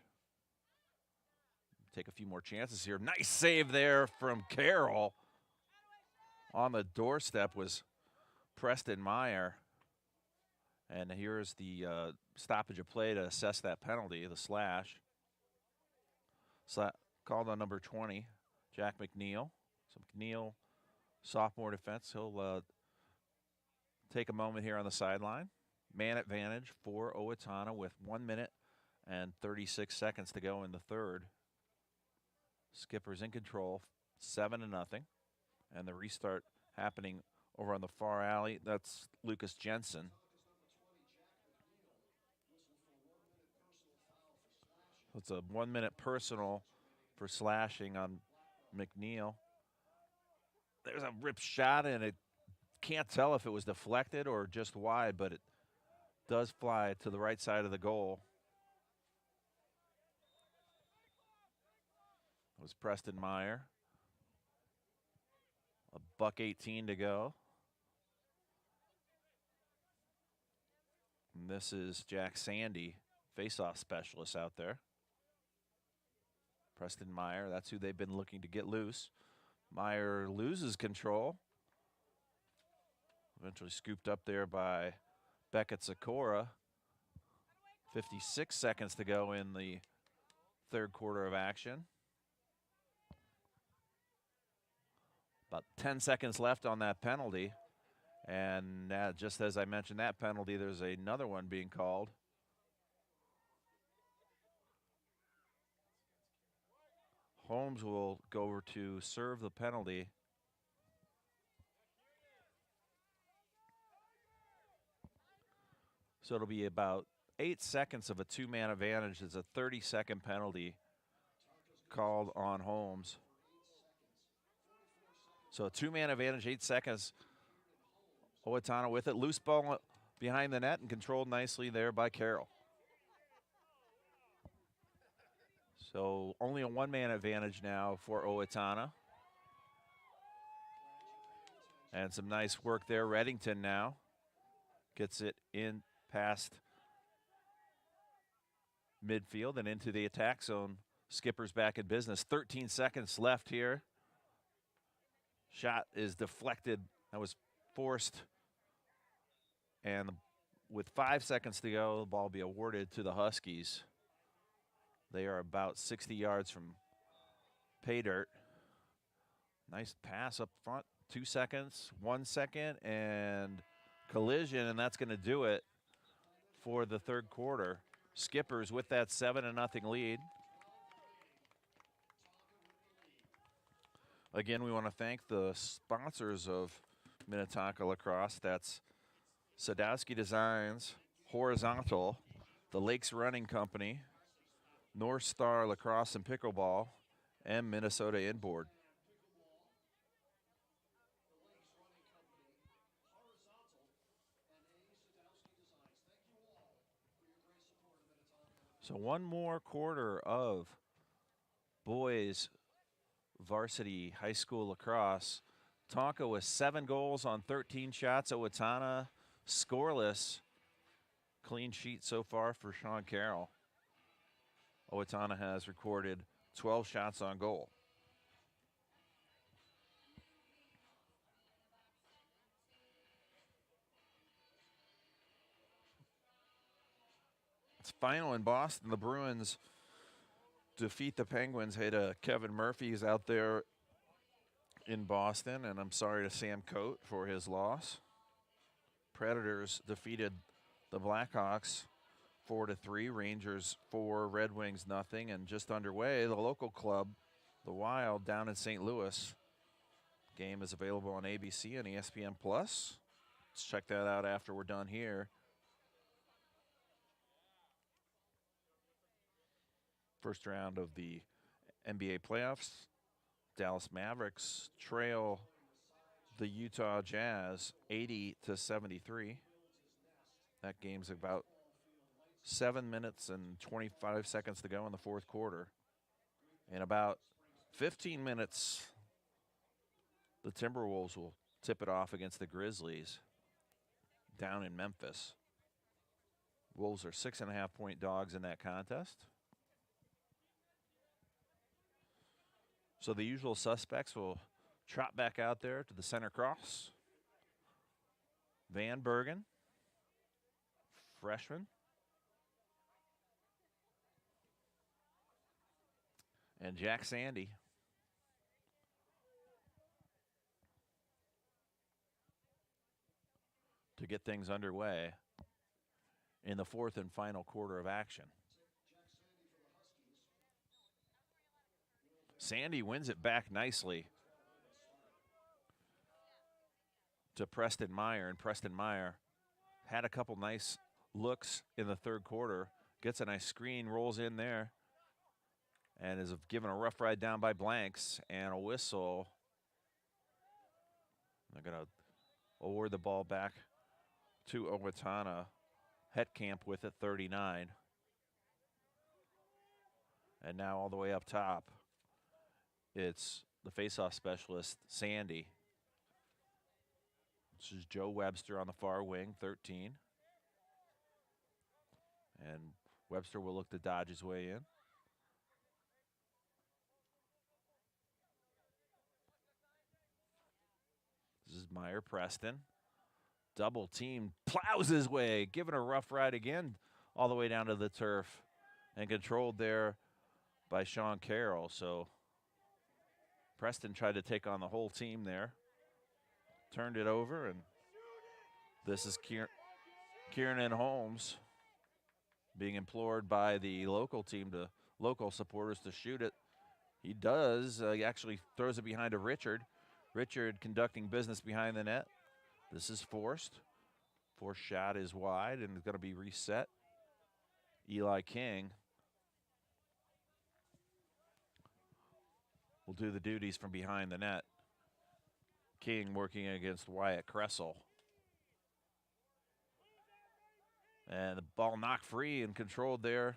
Take a few more chances here. Nice save there from Carroll. On the doorstep was Preston Meyer. And here's the stoppage of play to assess that penalty, the slash. Called on number 20, Jack McNeil. So McNeil, sophomore defense, he'll take a moment here on the sideline. Man advantage for Owatonna with 1 minute and 36 seconds to go in the third. Skippers in control, 7-0. And the restart happening over on the far alley. That's Lucas Jensen. It's a 1 minute personal for slashing on McNeil. There's a rip shot, and it can't tell if it was deflected or just wide, but it does fly to the right side of the goal. It was Preston Meyer. $1:18 to go. And this is Jack Sandy, face-off specialist out there. Preston Meyer, that's who they've been looking to get loose. Meyer loses control. Eventually scooped up there by Beckett Sikora. 56 seconds to go in the third quarter of action. About 10 seconds left on that penalty. And just as I mentioned that penalty, there's another one being called. Holmes will go over to serve the penalty. So it'll be about 8 seconds of a two-man advantage. It's a 30-second penalty called on Holmes. So a two-man advantage, 8 seconds. Owatonna with it. Loose ball behind the net and controlled nicely there by Carroll. So only a one-man advantage now for Owatonna. And some nice work there. Reddington now gets it in past midfield and into the attack zone. Skipper's back in business. 13 seconds left here. Shot is deflected. That was forced. And with 5 seconds to go, the ball will be awarded to the Huskies. They are about 60 yards from pay dirt. Nice pass up front. 2 seconds, 1 second, and collision, and that's going to do it for the third quarter. Skippers with that 7-0 lead. Again, we want to thank the sponsors of Minnetonka Lacrosse. That's Sadowski Designs, Horizontal, the Lakes Running Company, North Star Lacrosse and Pickleball, and Minnesota Inboard. So one more quarter of boys varsity high school lacrosse. Tonka with 7 goals on 13 shots. Owatonna scoreless. Clean sheet so far for Sean Carroll. Owatonna has recorded 12 shots on goal. It's final in Boston. The Bruins defeat the Penguins. Hey to Kevin Murphy's out there in Boston, and I'm sorry to Sam Coate for his loss. Predators defeated the Blackhawks 4-3. Rangers 4, Red Wings nothing, and just underway, the local club, the Wild, down in St. Louis. Game is available on ABC and ESPN+. Let's check that out after we're done here. First round of the NBA playoffs. Dallas Mavericks trail the Utah Jazz 80-73. That game's about 7 minutes and 25 seconds to go in the fourth quarter. In about 15 minutes, the Timberwolves will tip it off against the Grizzlies down in Memphis. Wolves are 6.5-point dogs in that contest. So the usual suspects will trot back out there to the center cross. Van Bergen, freshman. And Jack Sandy. To get things underway in the fourth and final quarter of action. Sandy wins it back nicely to Preston Meyer, and Preston Meyer had a couple nice looks in the third quarter, gets a nice screen, rolls in there, and is given a rough ride down by Blanks, and a whistle. They're going to award the ball back to Owatonna. Hetkamp with it, 39. And now all the way up top, it's the faceoff specialist, Sandy. This is Joe Webster on the far wing, 13. And Webster will look to dodge his way in. This is Meyer Preston. Double team, plows his way, giving a rough ride again all the way down to the turf, and controlled there by Sean Carroll. So Preston tried to take on the whole team there. Turned it over, and this is Kieran Holmes being implored by the local team, local supporters, to shoot it. He does. He actually throws it behind to Richard. Richard conducting business behind the net. This is forced. Forced shot is wide and is going to be reset. Eli King will do the duties from behind the net. King working against Wyatt Kressel. And the ball knocked free and controlled there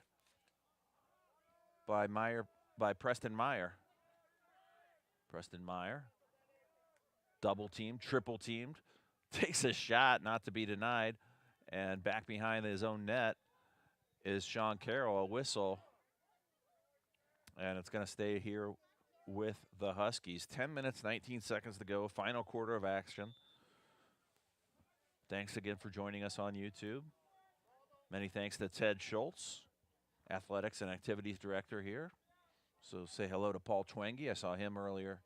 by Preston Meyer. Preston Meyer, double teamed, triple teamed, takes a shot not to be denied, and back behind his own net is Sean Carroll, a whistle, and it's going to stay here with the Huskies. 10 minutes, 19 seconds to go, final quarter of action. Thanks again for joining us on YouTube. Many thanks to Ted Schultz, Athletics and Activities Director here. So say hello to Paul Twengi. I saw him earlier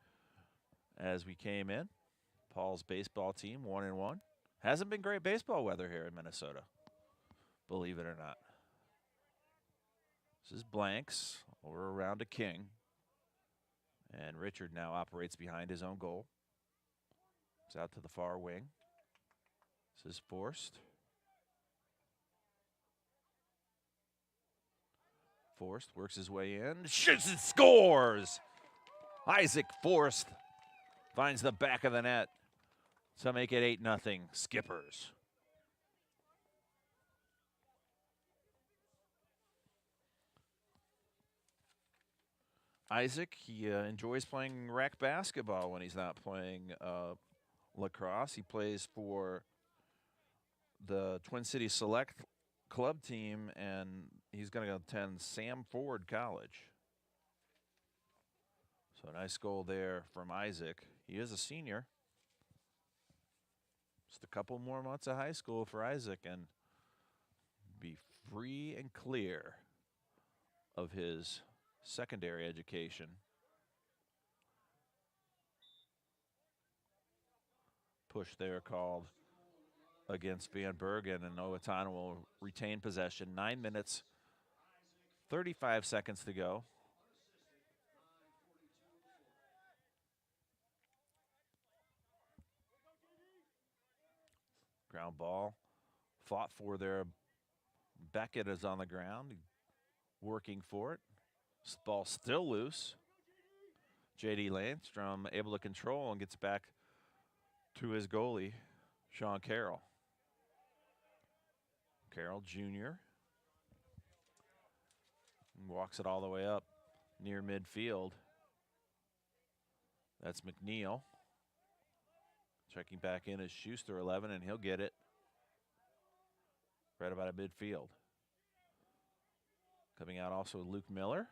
as we came in. Paul's baseball team, 1-1. Hasn't been great baseball weather here in Minnesota, believe it or not. This is blanks over around to King. And Richard now operates behind his own goal. It's out to the far wing. This is forced. Forced works his way in, shoots and scores! Isaac Forrest finds the back of the net to make it 8-0 Skippers. Isaac, he enjoys playing rec basketball when he's not playing lacrosse. He plays for the Twin Cities Select club team, and he's going to attend Sam Ford College. So a nice goal there from Isaac. He is a senior. Just a couple more months of high school for Isaac and be free and clear of his secondary education. Push there called against Van Bergen, and Owatonna will retain possession. 9 minutes, 35 seconds to go. Ground ball fought for there. Beckett is on the ground, working for it. This ball still loose. J.D. Landstrom able to control and gets back to his goalie, Sean Carroll. Carroll Jr. walks it all the way up near midfield. That's McNeil. Checking back in is Schuster, 11, and he'll get it right about at midfield. Coming out also Luke Miller.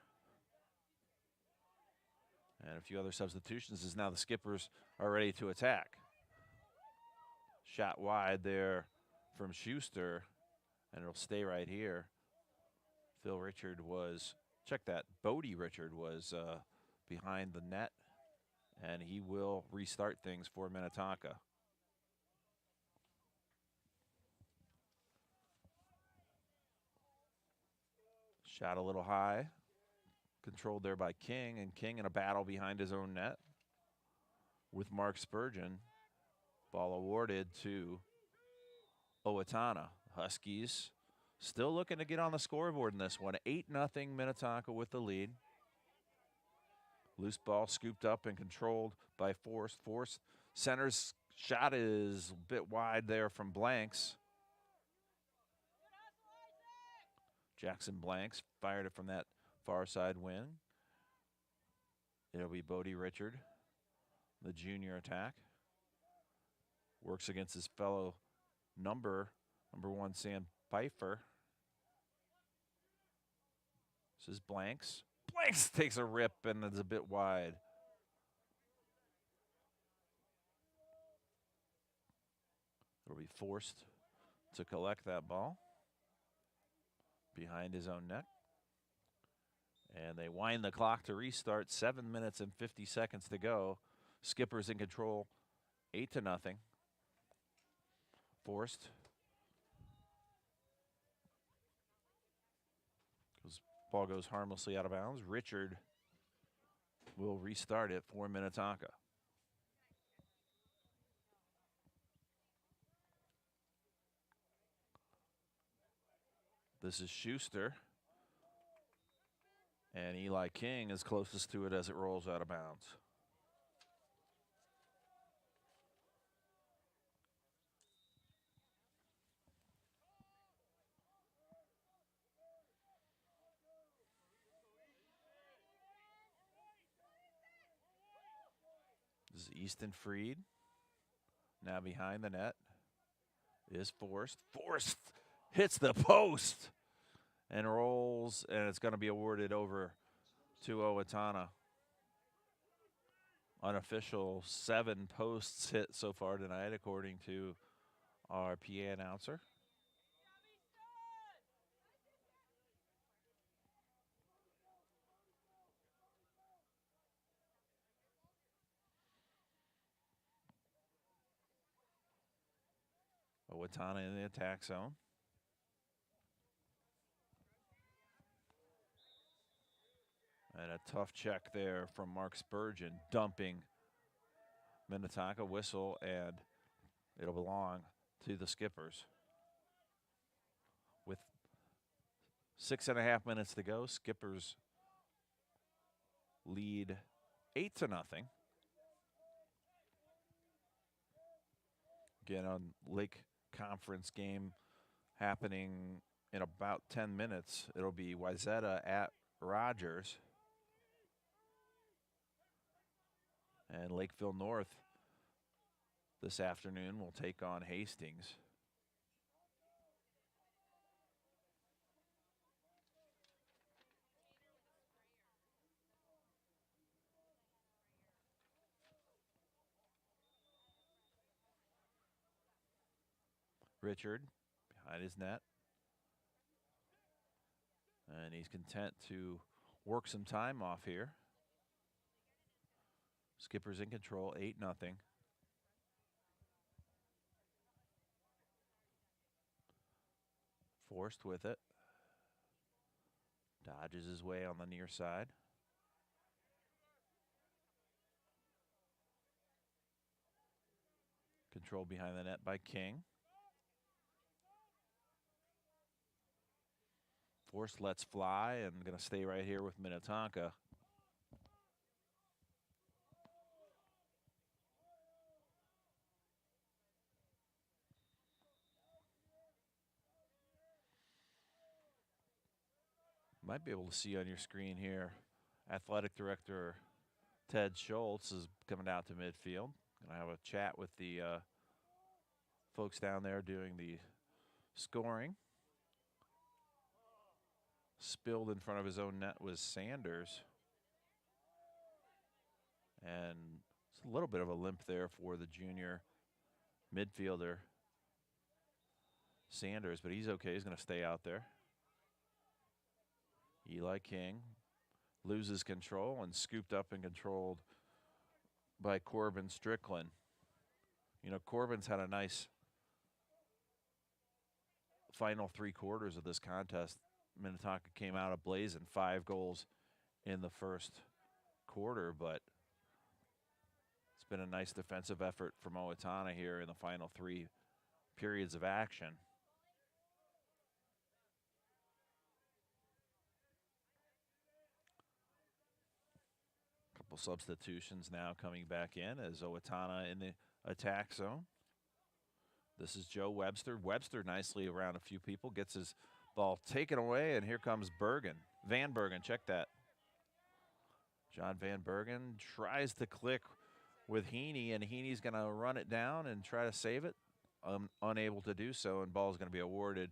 And a few other substitutions as now the Skippers are ready to attack. Shot wide there from Schuster, and it'll stay right here. Phil Richard was, check that, Bodie Richard was behind the net, and he will restart things for Minnetonka. Shot a little high, controlled there by King, and King in a battle behind his own net with Mark Spurgeon. Ball awarded to Owatonna. Huskies still looking to get on the scoreboard in this one. 8-0 Minnetonka with the lead. Loose ball scooped up and controlled by Force. Force center's shot is a bit wide there from Blanks. Jackson Blanks fired it from that far side wing. It'll be Bodie Richard, the junior attack. Works against his fellow number 1 Sam Pfeiffer. This is Blanks. Blanks takes a rip and it's a bit wide. He'll be forced to collect that ball behind his own net. And they wind the clock to restart. 7 minutes and 50 seconds to go. Skipper's in control, 8-0. Forced. Ball goes harmlessly out of bounds. Richard will restart it for Minnetonka. This is Schuster. And Eli King is closest to it as it rolls out of bounds. This is Easton Freed. Now behind the net is Forrest. Forrest hits the post and rolls, and it's going to be awarded over to Owatonna. Unofficial 7 posts hit so far tonight, according to our PA announcer. Owatonna in the attack zone. And a tough check there from Mark Spurgeon, dumping Minnetonka. Whistle, and it'll belong to the Skippers. With 6.5 minutes to go, Skippers lead 8-0. Again, on Lake Conference game happening in about 10 minutes. It'll be Wayzata at Rogers. And Lakeville North this afternoon will take on Hastings. Richard behind his net. And he's content to work some time off here. Skipper's in control, 8-0. Forced with it. Dodges his way on the near side. Controlled behind the net by King. Forced lets fly and going to stay right here with Minnetonka. Might be able to see on your screen here, Athletic Director Ted Schultz is coming out to midfield. Gonna have a chat with the folks down there doing the scoring. Spilled in front of his own net was Sanders. And it's a little bit of a limp there for the junior midfielder, Sanders, but he's okay. He's going to stay out there. Eli King loses control and scooped up and controlled by Corbin Strickland. You know, Corbin's had a nice final 3 quarters of this contest. Minnetonka came out ablazing, 5 goals in the first quarter, but it's been a nice defensive effort from Owatonna here in the final 3 periods of action. Couple substitutions now coming back in as Owatonna in the attack zone. This is Joe Webster. Webster nicely around a few people, gets his ball taken away, and here comes Bergen. Van Bergen, check that. John Van Bergen tries to click with Heaney, and Heaney's going to run it down and try to save it. Unable to do so, and ball is going to be awarded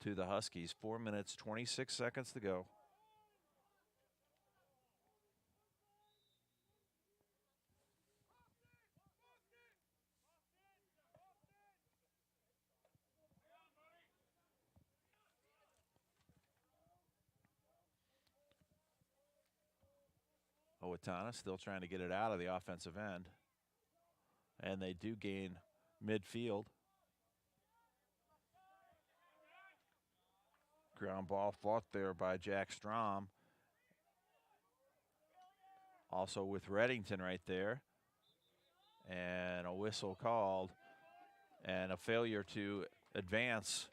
to the Huskies. 4 minutes, 26 seconds to go. Owatonna still trying to get it out of the offensive end. And they do gain midfield. Ground ball fought there by Jack Strom. Also with Reddington right there. And a whistle called. And a failure to advance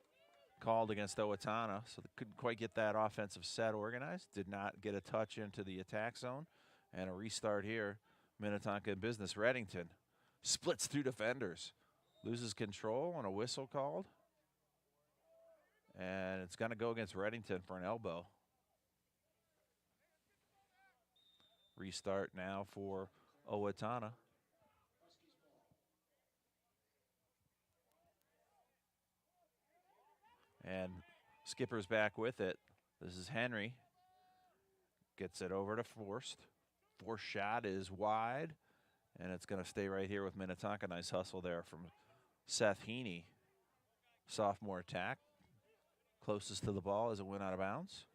called against Owatonna. So they couldn't quite get that offensive set organized. Did not get a touch into the attack zone. And a restart here. Minnetonka in business. Reddington splits through defenders. Loses control and a whistle called. And it's going to go against Reddington for an elbow. Restart now for Owatonna. And Skipper's back with it. This is Henry. Gets it over to Forst. Forst shot is wide. And it's going to stay right here with Minnetonka. Nice hustle there from Seth Heaney. Sophomore attack. Closest to the ball as it went out of bounds.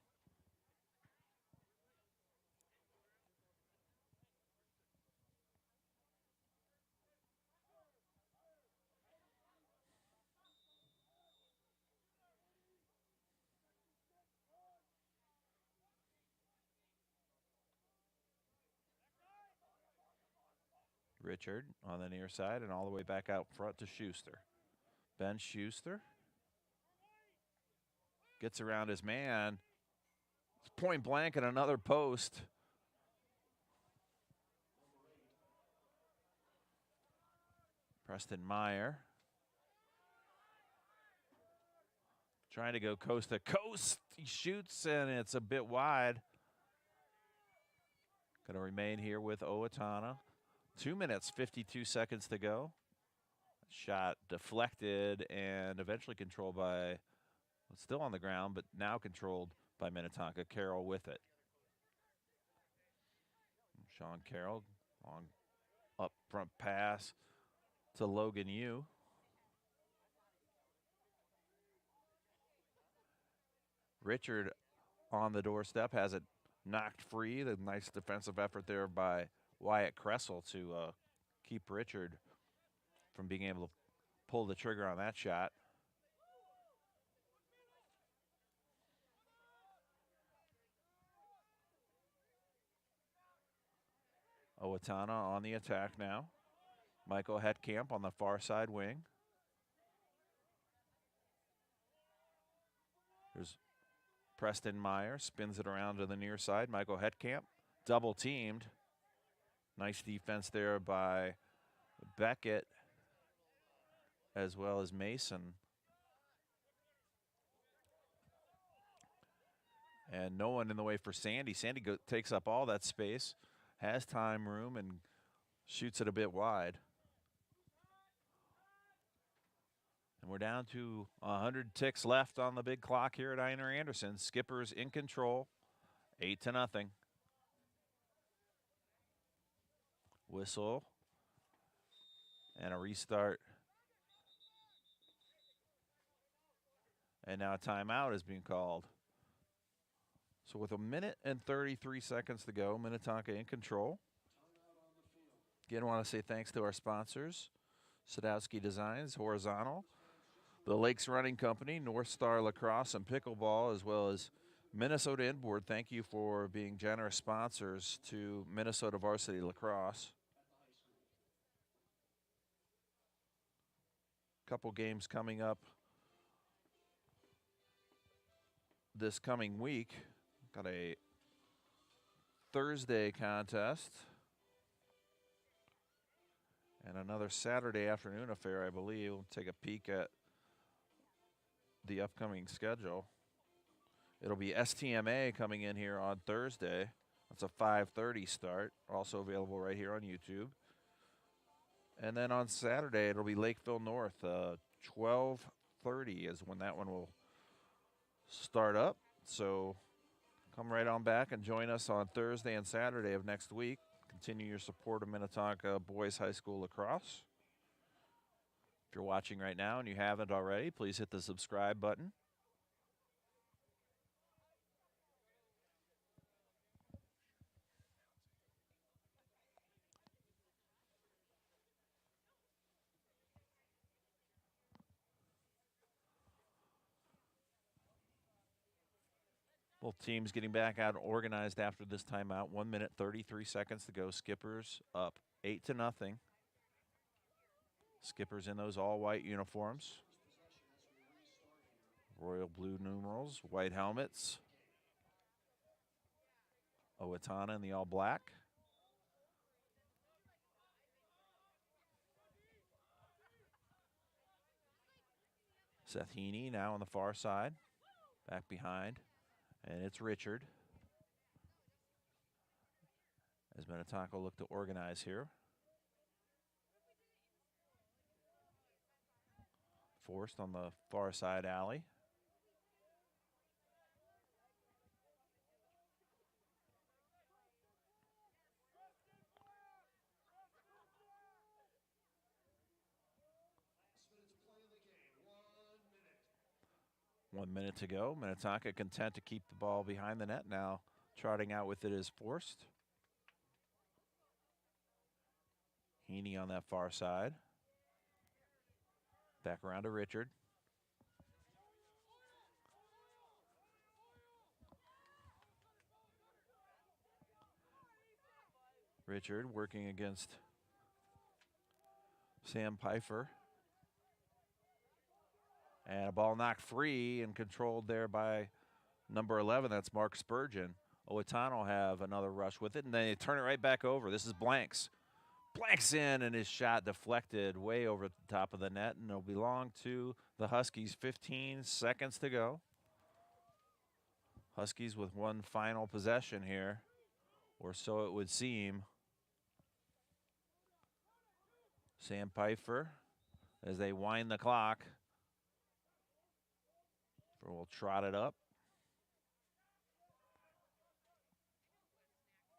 Richard on the near side and all the way back out front to Schuster. Ben Schuster gets around his man. Point blank at another post. Preston Meyer trying to go coast to coast. He shoots and it's a bit wide. Going to remain here with Owatonna. 2 minutes, 52 seconds to go. Shot deflected and eventually controlled by, still on the ground, but now controlled by Minnetonka. Carroll with it. Sean Carroll, long up front pass to Logan Yu. Richard on the doorstep, has it knocked free. The nice defensive effort there by Wyatt Kressel to keep Richard from being able to pull the trigger on that shot. Owatonna on the attack now. Michael Hetkamp on the far side wing. There's Preston Meyer, spins it around to the near side. Michael Hetkamp, double teamed. Nice defense there by Beckett as well as Mason. And no one in the way for Sandy. Sandy takes up all that space, has time room, and shoots it a bit wide. And we're down to 100 ticks left on the big clock here at Einar Anderson. Skipper's in control, 8-0. Whistle and a restart. And now a timeout is being called. So with 1 minute and 33 seconds to go, Minnetonka in control. Again, I want to say thanks to our sponsors, Sadowski Designs, Horizontal, the Lakes Running Company, North Star Lacrosse and Pickleball, as well as Minnesota Inboard. Thank you for being generous sponsors to Minnesota Varsity Lacrosse. Couple games coming up this coming week. Got a Thursday contest and another Saturday afternoon affair, I believe. We'll take a peek at the upcoming schedule. It'll be STMA coming in here on Thursday. That's a 5:30 start, also available right here on YouTube. And then on Saturday, it'll be Lakeville North. 12:30 is when that one will start up. So come right on back and join us on Thursday and Saturday of next week. Continue your support of Minnetonka Boys High School Lacrosse. If you're watching right now and you haven't already, please hit the subscribe button. Both teams getting back out and organized after this timeout. 1 minute, 33 seconds to go. Skippers up 8-0. Skippers in those all-white uniforms. Royal blue numerals, white helmets. Owatonna in the all-black. Seth Heaney now on the far side, back behind, and it's Richard. As Minnetonka look to organize here. Forced on the far side alley. One minute to go. Minnetonka content to keep the ball behind the net. Now trotting out with it is Forced. Heaney on that far side. Back around to Richard. Richard working against Sam Pfeiffer. And a ball knocked free and controlled there by number 11. That's Mark Spurgeon. Owatonna will have another rush with it, and they turn it right back over. This is Blanks. Blanks in, and his shot deflected way over the top of the net, and it'll belong to the Huskies. 15 seconds to go. Huskies with one final possession here, or so it would seem. Sam Pfeiffer, as they wind the clock, will trot it up.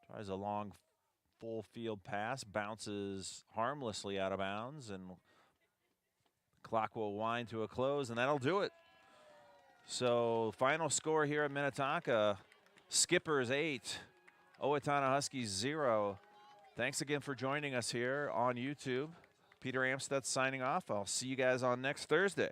Tries a long full field pass, bounces harmlessly out of bounds, and clock will wind to a close, and that'll do it. So final score here at Minnetonka, Skippers 8, Owatonna Huskies 0. Thanks again for joining us here on YouTube. Peter Amstead signing off. I'll see you guys on next Thursday.